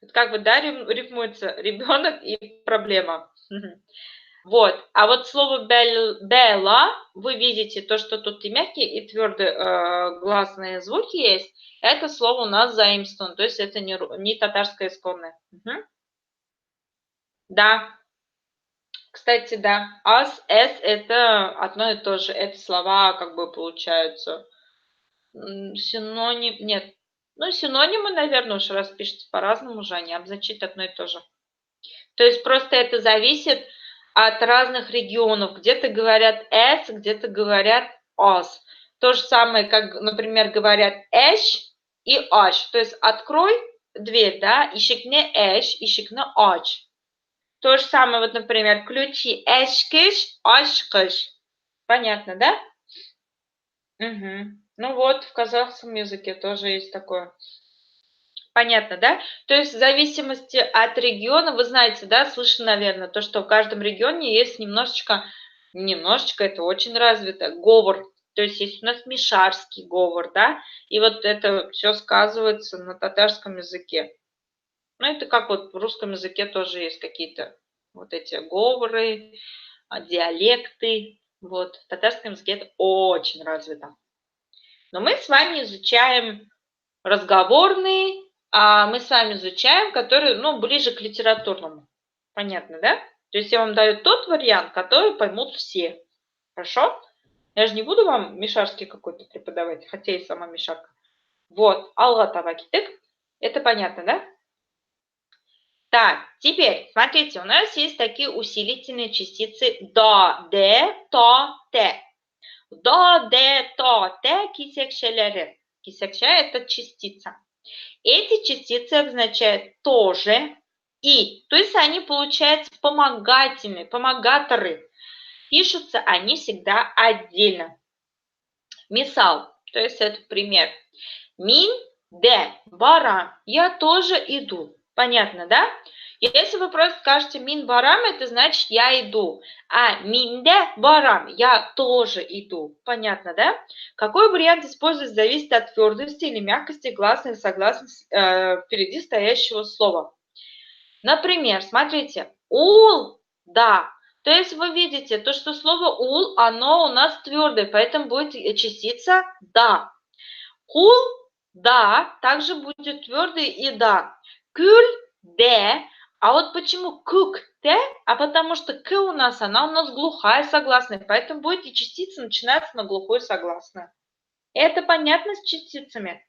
Вот как бы, да, рифмуется ребенок и проблема. Вот, а вот слово «бела», вы видите, то, что тут и мягкие, и твердые гласные звуки есть, это слово у нас заимствовано, то есть это не татарское исконное. Угу. Да, кстати, да, ас, эс – это одно и то же, это слова как бы получаются. Синоним, нет, ну синонимы, наверное, уж раз пишется по-разному уже, они обозначают одно и то же. То есть просто это зависит от разных регионов. Где-то говорят «с», где-то говорят «ос». То же самое, как, например, говорят «эш» и «аш». То есть открой дверь, да, ишикне «эш», ишикне «ач». То же самое, вот, например, ключи «эшкиш», «ашкиш». Понятно, да? Угу. Ну вот, в казахском языке тоже есть такое. Понятно, да? То есть в зависимости от региона, вы знаете, да, слышно, наверное, то, что в каждом регионе есть немножечко, это очень развито, говор. То есть есть у нас мишарский говор, да, и вот это все сказывается на татарском языке. Ну, это как вот в русском языке тоже есть какие-то вот эти говоры, диалекты. Вот, в татарском языке это очень развито. Но мы с вами изучаем разговорные, а мы с вами изучаем, который, ну, ближе к литературному. Понятно, да? То есть я вам даю тот вариант, который поймут все. Хорошо? Я же не буду вам мишарский какой-то преподавать, хотя и сама мишарка. Вот, алга табакитык. Это понятно, да? Так, теперь, смотрите, у нас есть такие усилительные частицы до, де, то, те. До, де, то, те, кисекшелери. Кисекше – это частица. Эти частицы обозначают тоже и, то есть они получаются помогаторы. Пишутся они всегда отдельно. Мисал, то есть это пример. Мин, де, барам, я тоже иду. Понятно, да? Если вы просто скажете мин барам, это значит я иду. А минде барам, я тоже иду. Понятно, да? Какой вариант использовать зависит от твердости или мягкости гласных и согласных впереди стоящего слова. Например, смотрите, ул, да. То есть вы видите, то, что слово ул, оно у нас твердое, поэтому будет частица да. Кул, да, также будет твердый и да. Кюль, де, А вот почему cooked, а потому что к у нас, она у нас глухая согласная, поэтому будет и частица начинаться на глухую согласную. Это понятно с частицами?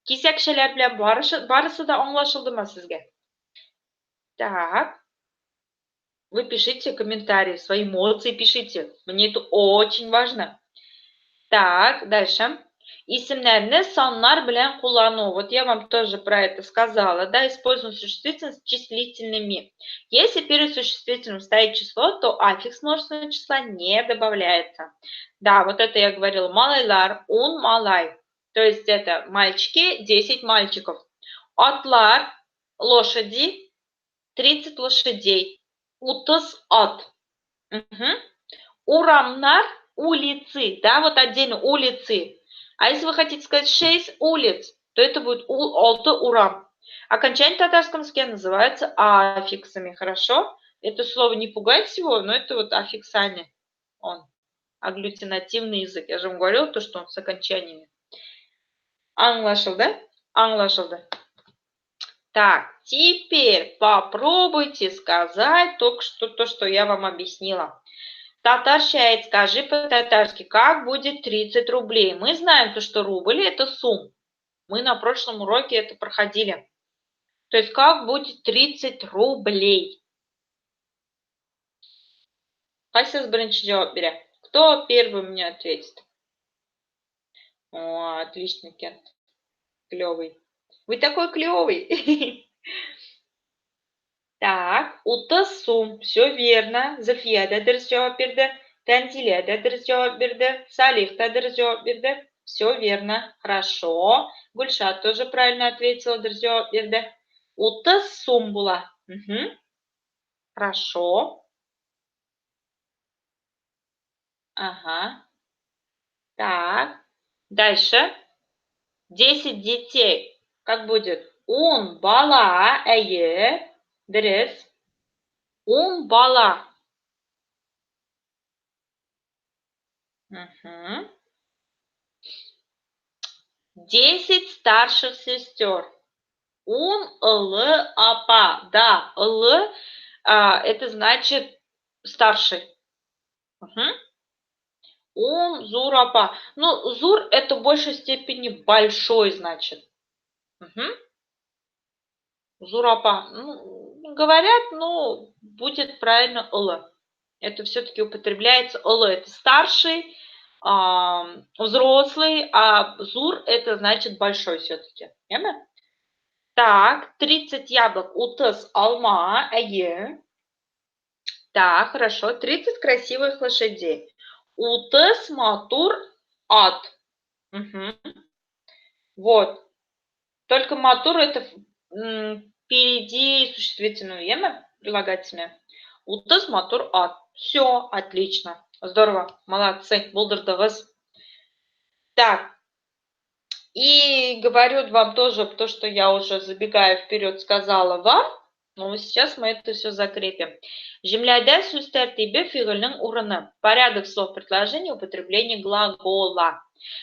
Кисякшелер белән барысы да аңлашылдымы сезгә? Так, вы пишите комментарии, свои эмоции пишите. Мне это очень важно. Так, дальше. Исемнәрне саннар белән куллану. Вот я вам тоже про это сказала. Да, используем существительное с числительными. Если перед существительным стоит число, то аффикс множественного числа не добавляется. Да, вот это я говорила. Малайлар, ун малай. То есть это мальчики, 10 мальчиков. Атлар, лошади, 30 лошадей. Утыс, ат. Угу. Урамнар, улицы, да, вот отдельно улицы. А если вы хотите сказать 6 улиц, то это будет алты урам. Окончание в татарском языке называется аффиксами, хорошо? Это слово не пугает всего, но это вот аффиксальный он, агглютинативный язык. Я же вам говорила то, что он с окончаниями. Аңлашылды? Аңлашылды. Так, теперь попробуйте сказать только что то, что я вам объяснила. Татарщает, скажи по-татарски, как будет 30 рублей? Мы знаем, то, что рубль – это сумм. Мы на прошлом уроке это проходили. То есть, как будет 30 рублей? Қайсыңыз бірінші жауап бере? Кто первый мне ответит? О, отлично, Кент. Клевый. Вы такой клевый. Так, утыз сум. Все верно. Зульфия да дұрыс жауап берді. Тәнзилия да дұрыс жауап берді. Салих та дұрыс жауап берді. Все верно. Хорошо. Гульшат тоже правильно ответила, дұрыс жауап берді. Утыз сум была. Угу. Хорошо. Ага. Так. Дальше. 10 детей. Как будет? Он бала, әйе. Дұрыс. Он бала. Угу. 10 старших сестер. Он, ылы, апа. Да, ылы, это значит старший. Угу. Он, зур, апа. Ну, зур это в большей степени большой, значит. Угу. Зур, апа. Ну, говорят, но будет правильно ылы. Это все-таки употребляется ылы. Это старший, взрослый, а зур это значит большой все-таки. Верно? Так, 30 яблок. Утыс, алма, әйе. Так, хорошо. 30 красивых лошадей. Утыс, матур, ат. Угу. Вот. Только матур это впереди существительное время, прилагательное. Утыс, матур, ат. Все, отлично. Здорово. Молодцы. Булдырдығыз. Так. И говорю вам тоже то, что я уже забегая вперед сказала вам. Но сейчас мы это все закрепим. Жемляда сүз тәртибі фиғыльнің урыны. Порядок слов предложения, употребление глагола.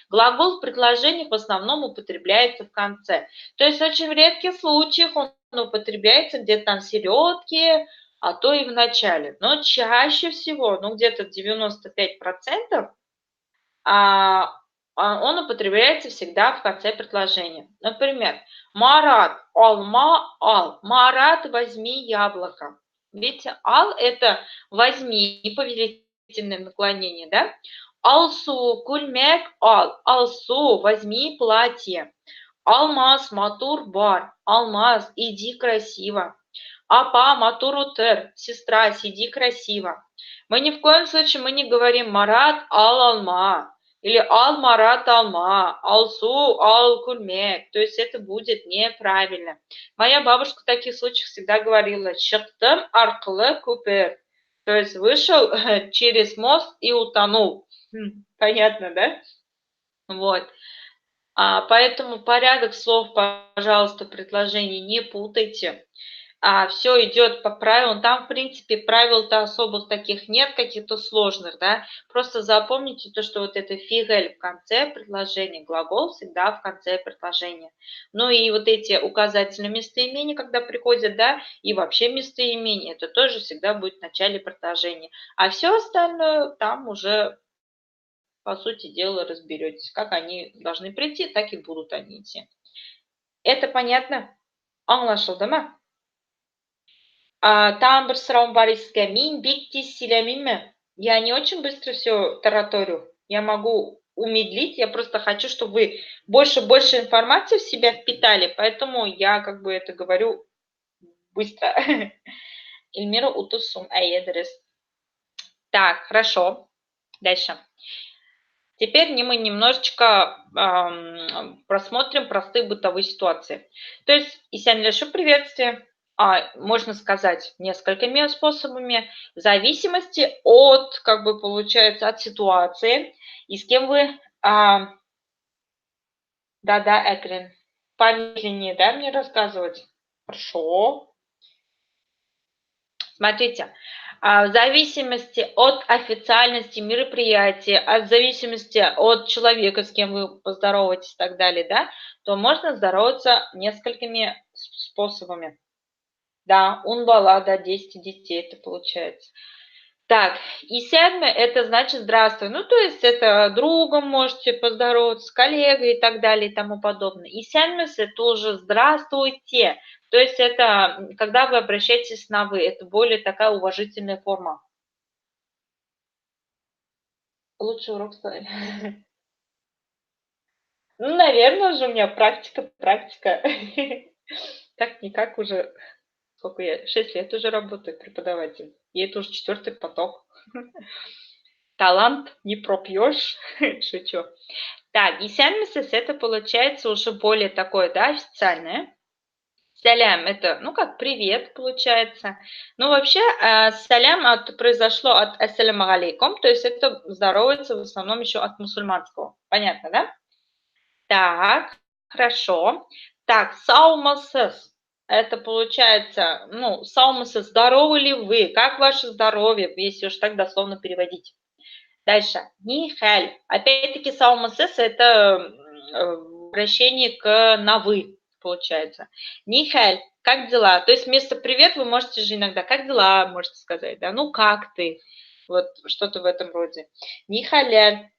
Глагол в предложениях в основном употребляется в конце. То есть в очень редких случаях он употребляется где-то там в середке, а то и в начале. Но чаще всего, ну где-то 95%, он употребляется всегда в конце предложения. Например, Марат, алма, ал. Марат, возьми яблоко. Видите, ал это возьми, повелительное наклонение, да? Алсу, кульмек, ал. Алсу, возьми платье. Алмаз, матур, бар. Алмаз, иди красиво. Апа, матур, утер. Сестра, сиди красиво. Мы ни в коем случае мы не говорим Марат, ал, алма. Или ал-марат алма, алсу ал-кульмек. То есть это будет неправильно. Моя бабушка в таких случаях всегда говорила «Шықтым арқылы көпір». То есть вышел через мост и утонул. Понятно, да? Вот. Поэтому порядок слов, пожалуйста, предложений не путайте. все идет по правилам. Там, в принципе, правил-то особых таких нет, каких-то сложных, да. Просто запомните то, что вот это фигель в конце предложения, глагол всегда в конце предложения. Ну и вот эти указательные местоимения, когда приходят, да, и вообще местоимения, это тоже всегда будет в начале предложения. А все остальное там уже, по сути дела, разберетесь. Как они должны прийти, так и будут они идти. Это понятно? Anlaşıldı mı? Там bir сұрауым бар сізге. Мен бик тез сөйлемеймін. Я не очень быстро все тараторю. Я могу умедлить. Я просто хочу, чтобы вы больше информации в себя впитали. Поэтому я как бы это говорю быстро. Эльмира Утусум Аедрес. Так, хорошо. Дальше. Теперь мы немножечко просмотрим простые бытовые ситуации. То есть, исянляшу приветствие. Можно сказать несколькими способами, в зависимости от, как бы получается, от ситуации и с кем вы... Да-да, Экрин, помедленнее, да, мне рассказывать? Хорошо. Смотрите, в зависимости от официальности мероприятия, от зависимости от человека, с кем вы поздороваетесь и так далее, да, то можно здороваться несколькими способами. Да, унбала, да, 10 детей это получается. Так, и седьмое, это значит здравствуй. Ну, то есть это другом можете поздороваться, с коллегой и так далее и тому подобное. И седьмое, это уже здравствуйте. То есть это когда вы обращаетесь на вы, это более такая уважительная форма. Лучший урок стали. Ну, наверное же, у меня практика. Как-никак уже, сколько я, 6 лет уже работаю преподавателем. И это уже 4-й поток. Талант не пропьешь. Шучу. Так, и сямисес это получается уже более такое, да, официальное. Салям это, ну, как привет, получается. Ну, вообще, салям произошло от ассаляму алейкум, то есть это здоровается в основном еще от мусульманского. Понятно, да? Так, хорошо. Так, саумасес. Это получается, ну, саумасес, здоровы ли вы? Как ваше здоровье, если уж так дословно переводить? Дальше. Нихаль. Опять-таки, саумасес это обращение на вы, получается. Нихаль. Как дела? То есть вместо привет вы можете же иногда как дела, можете сказать, да? Ну, как ты? Вот что-то в этом роде. Нихаляль.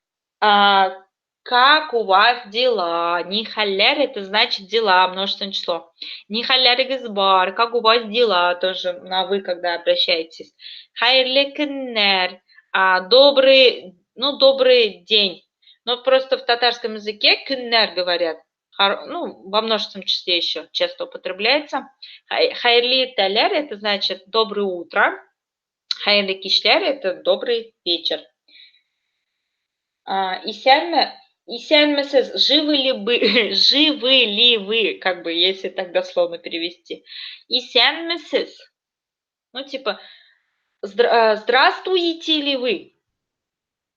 Как у вас дела? Нихаляль это значит дела, множественное число. Нихаляль гизбар. Как у вас дела? Тоже на вы, когда обращаетесь. Хайрлекеннер. Добрый день. Но просто в татарском языке кюннер говорят. Ну, во множественном числе еще часто употребляется. Хайрли таляр это значит доброе утро. Хайрли кишляр это добрый вечер. Исянмесез, живы ли вы, как бы, если так дословно перевести. Исянмесез, ну, типа, здравствуете ли вы?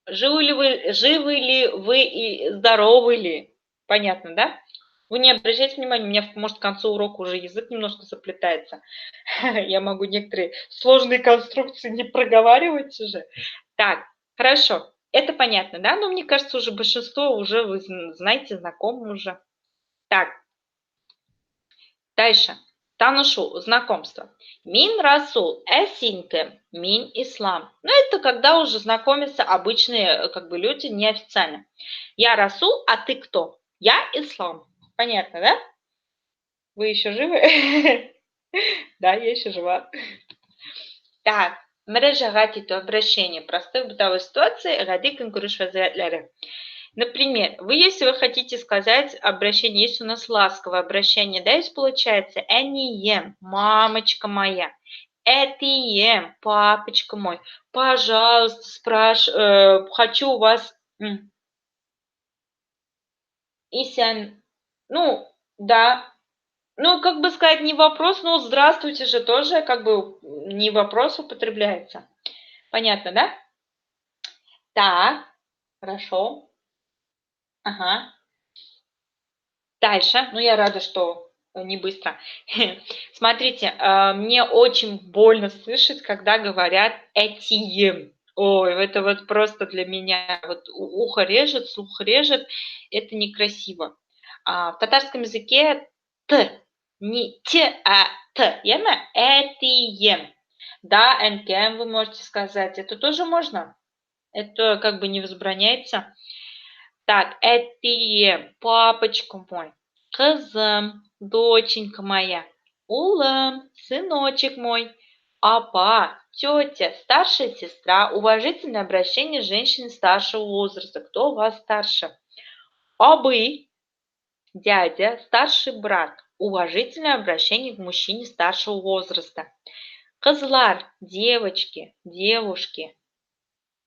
Живы ли вы и здоровы ли? Понятно, да? Вы не обращайте внимания, у меня, может, к концу урока уже язык немножко заплетается. Я могу некоторые сложные конструкции не проговаривать уже. Так, хорошо. Это понятно, да? Но мне кажется, уже большинство уже вы знаете, знакомы уже. Так, дальше. Танышу, знакомство. Мин расул, эсинке, мин ислам. Ну, это когда уже знакомятся обычные как бы люди неофициально. Я расул, а ты кто? Я ислам. Понятно, да? Вы еще живы? Да, я еще жива. Так, мрежагати то обращение. Простые бытовые ситуации. Ради конкуриш вазиатляры. Например, если вы хотите сказать обращение, есть у нас ласковое обращение, да, есть получается «Энием», «Мамочка моя», «Этием», «Папочка мой», «Пожалуйста, хочу у вас...» Исян, ну, да, ну, как бы сказать, не вопрос, но «Здравствуйте» же тоже как бы не вопрос употребляется. Понятно, да? Так, хорошо. Ага. Дальше. Ну, я рада, что не быстро. Смотрите, мне очень больно слышать, когда говорят «этим». Ой, это вот просто для меня вот ухо режет, слух режет, это некрасиво. В татарском языке «т», не «т», а «т», ясно? «Этием». Да, «энкем» вы можете сказать, это тоже можно, это как бы не возбраняется. Так, «этием», папочка мой, кызым, доченька моя, улым, сыночек мой, апа, тетя, старшая сестра, уважительное обращение женщины старшего возраста. Кто у вас старше? Абы, дядя, старший брат. Уважительное обращение к мужчине старшего возраста. Кызлар, девочки, девушки.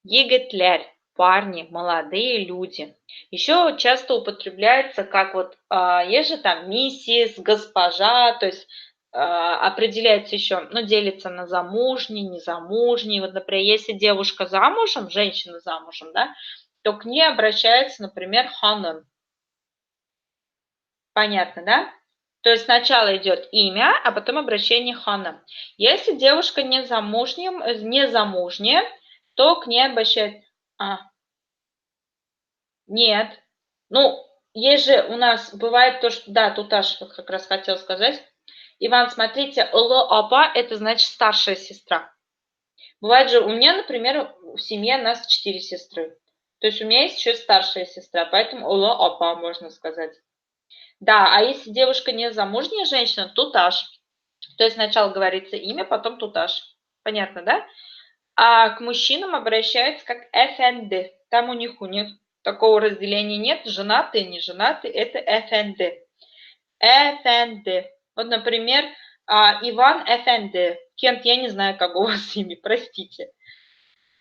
Егетлер, парни, молодые люди. Еще часто употребляется как вот, есть же там миссис, госпожа, то есть определяется еще, ну, делится на замужний, незамужний. Вот, например, если девушка замужем, женщина замужем, да, то к ней обращается, например, ханым. Понятно, да? То есть сначала идет имя, а потом обращение ханым. Если девушка незамужняя, то к ней обращается... Нет. Ну, есть же у нас, бывает то, что... Да, тут аж вот как раз хотел сказать. Иван, смотрите, апа – это значит старшая сестра. Бывает же, у меня, например, в семье нас 4 сестры. То есть у меня есть еще старшая сестра, поэтому апа можно сказать. Да, а если девушка не замужняя женщина, туташ. То есть сначала говорится имя, потом туташ. Понятно, да? А к мужчинам обращаются как эфенди. Там у них такого разделения нет. Женатые, не женатые, это эфенди. Эфенди. Вот, например, Иван Эфенди. Кент, я не знаю, как у вас имя, простите.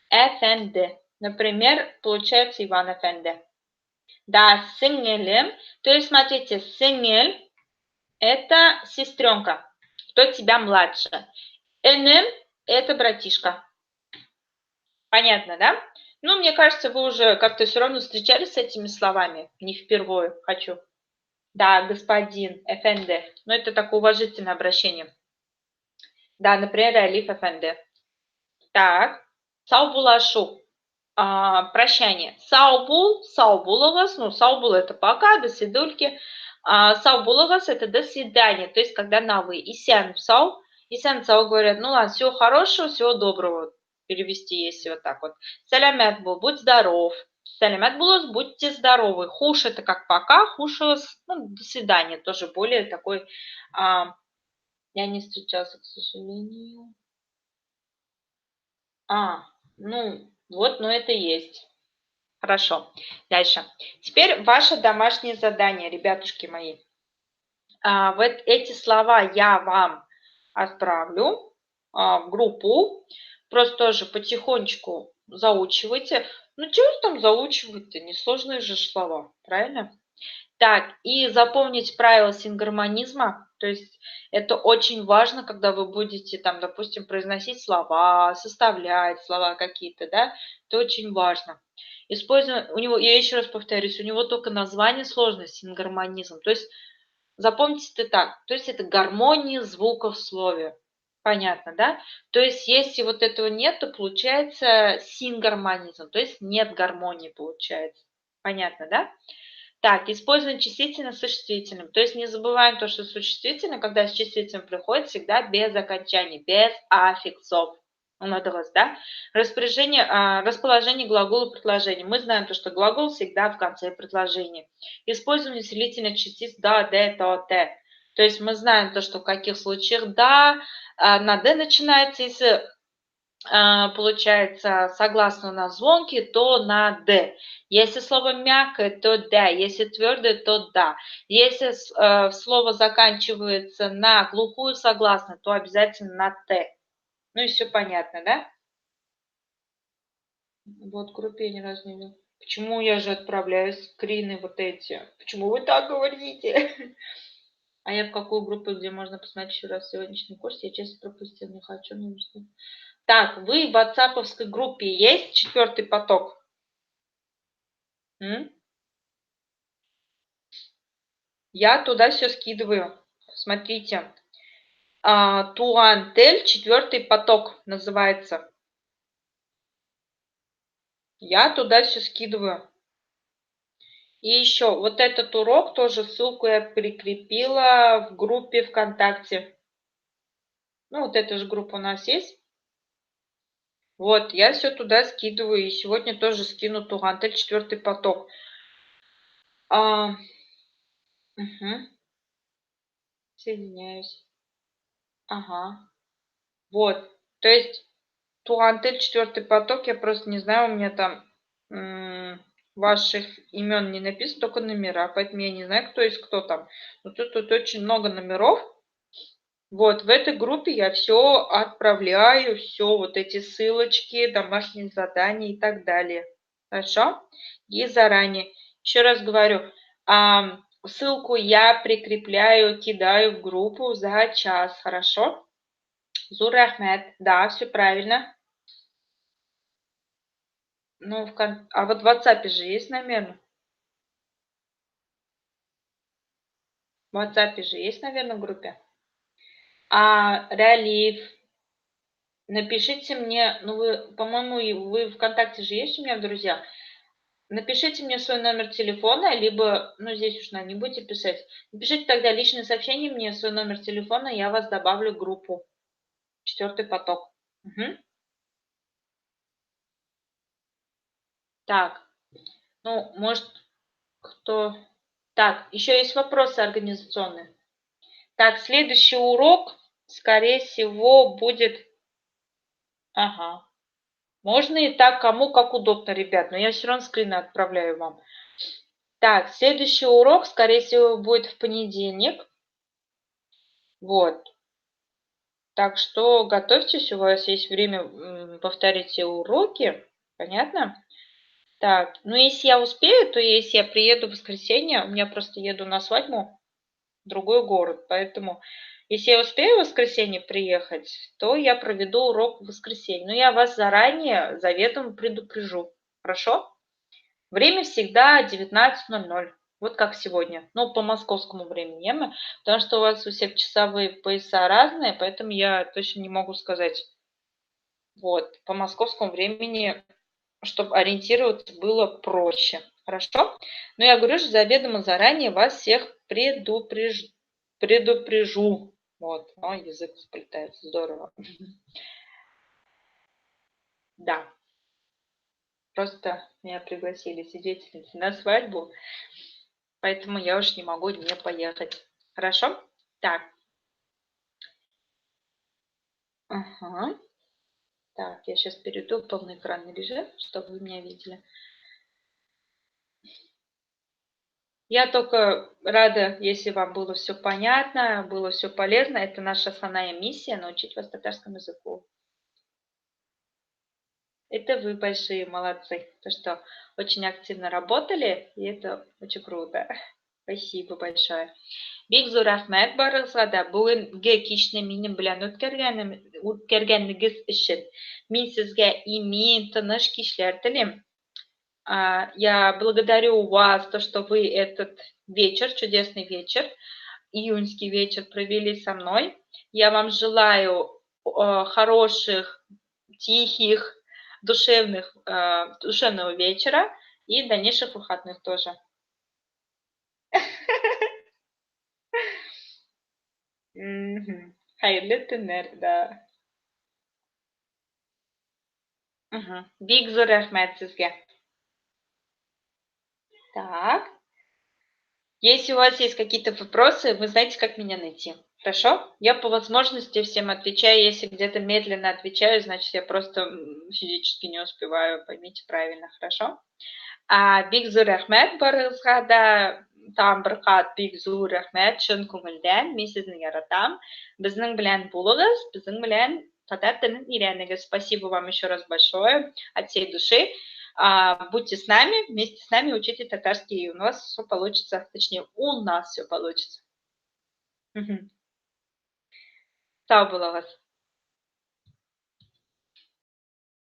Эфенди. Например, получается Иван Эфенди. Да, сингелем. То есть, смотрите, сингель – это сестренка. Кто тебя младше. Энем – это братишка. Понятно, да? Ну, мне кажется, вы уже как-то все равно встречались с этими словами. Не впервые хочу. Да, господин, эфенде. Ну, это такое уважительное обращение. Да, например, Алиф эфенде. Так, саубулашу. Прощание. Саубул, саубулагас. Ну, саубул это пока, до свидульки. Саубулагас это до свидания. То есть, когда на вы. Исян сау. Исян сау говорят, ну ладно, всего хорошего, всего доброго. Перевести, если вот так вот. Салямят был, будь здоров. Салямят был, будьте здоровы. Хуш это как пока, хуш, ну, до свидания. Тоже более такой... я не встречался, к сожалению. Ну, вот, но это есть. Хорошо. Дальше. Теперь ваше домашнее задание, ребятушки мои. Вот эти слова я вам отправлю в группу. Просто тоже потихонечку заучивайте. Ну, чего там заучивать-то? Несложные же слова, правильно? Так, и запомнить правила сингармонизма. То есть это очень важно, когда вы будете там, допустим, произносить слова, составлять слова какие-то, да, это очень важно. Используя, у него, я еще раз повторюсь, у него только название сложно, сингармонизм. То есть запомните это так, то есть это гармония звуков в слове. Понятно, да? То есть если вот этого нет, то получается сингармонизм, то есть нет гармонии получается. Понятно, да? Так, используем числительно с существительным. То есть не забываем то, что существительное, когда с числительным приходит, всегда без окончаний, без аффиксов. Унадылось, да? Расположение глагола предложения. Мы знаем то, что глагол всегда в конце предложения. Используем усилительных частиц да, де, то, те. То есть мы знаем то, что в каких случаях да, на д начинается, если получается, согласно у нас звонкий, то на «д». Если слово мягкое, то «да». Если твердое, то «да». Если слово заканчивается на глухую согласную, то обязательно на «т». Ну и все понятно, да? Вот группе я ни разу не видела. Почему я же отправляю скрины вот эти? Почему вы так говорите? А я в какую группу, где можно посмотреть еще раз сегодняшний курс? Я честно пропустила, не хочу, не что. Так, вы в ватсаповской группе есть четвертый поток? Я туда все скидываю. смотрите, Туантель, 4-й поток называется. Я туда все скидываю. И еще, вот этот урок, тоже ссылку я прикрепила в группе ВКонтакте. Ну, вот эта же группа у нас есть. Вот, я все туда скидываю. И сегодня тоже скину Туантель, 4-й поток. Угу. Соединяюсь. Ага. Вот. То есть Туантель, 4-й поток, я просто не знаю, у меня там ваших имен не написано, только номера, поэтому я не знаю, кто есть кто там. Но тут очень много номеров. Вот, в этой группе я все отправляю, все вот эти ссылочки, домашние задания и так далее. Хорошо? И заранее. Еще раз говорю, ссылку я прикрепляю, кидаю в группу за час. Хорошо? Зур Ахмед. Да, все правильно. Ну, а вот в WhatsApp же есть, наверное. В WhatsApp же есть, наверное, в группе. Реалив, напишите мне, ну вы, по-моему, вы ВКонтакте же есть у меня, друзья. Напишите мне свой номер телефона, либо, ну здесь уж, наверное, не будете писать. Напишите тогда личное сообщение мне, свой номер телефона, я вас добавлю в группу. 4-й поток. Угу. Так, ну, может, кто... Так, еще есть вопросы организационные. Так, следующий урок, скорее всего, будет... Ага. Можно и так, кому как удобно, ребят, но я все равно скрины отправляю вам. Так, следующий урок, скорее всего, будет в понедельник. Вот. Так что готовьтесь, у вас есть время повторить все уроки. Понятно? Так, ну если я успею, то если я приеду в воскресенье, у меня просто еду на свадьбу в другой город, поэтому если я успею в воскресенье приехать, то я проведу урок в воскресенье. Но я вас заранее заведомо предупрежу. Хорошо? Время всегда 19:00. Вот как сегодня. Ну, по московскому времени. Потому что у вас у всех часовые пояса разные, поэтому я точно не могу сказать. Вот, по московскому времени, чтобы ориентироваться было проще. Хорошо? Но я говорю же, заведомо заранее вас всех предупрежу. Вот, язык сплетается, здорово. Да, просто меня пригласили свидетельницы на свадьбу, поэтому я уж не могу не поехать. Хорошо? Так. Ага. Так, я сейчас перейду в полноэкранный режим, чтобы вы меня видели. Я только рада, если вам было все понятно, было все полезно. Это наша основная миссия – научить вас татарскому языку. Это вы большие молодцы, то что очень активно работали, и это очень круто. Спасибо большое. Бик зур рахмәт барыгызга да бүгенге кичне минем белән үткәргәнегез өчен. Мин сезгә имин, тыныч кичләр телим. Я благодарю вас, то, что вы этот вечер, чудесный вечер, июньский вечер провели со мной. Я вам желаю хороших, тихих, душевного вечера и дальнейших выходных тоже. Hayırlı günler, да. Бик зур рәхмәт сезгә. Так. Если у вас есть какие-то вопросы, вы знаете, как меня найти. Хорошо? Я по возможности всем отвечаю. Если где-то медленно отвечаю, значит, я просто физически не успеваю. Поймите правильно. Хорошо? Бик зур рәхмәт барыгызга да. Тагын бер кат бик зур рәхмәт чын күңелдән. Мин сезне яратам. Безнең белән булыгыз, безнең белән татар телен өйрәнегез. Спасибо вам еще раз большое от всей души. Будьте с нами, вместе с нами учите татарский, и у нас все получится, точнее, у нас все получится. Sağ olun.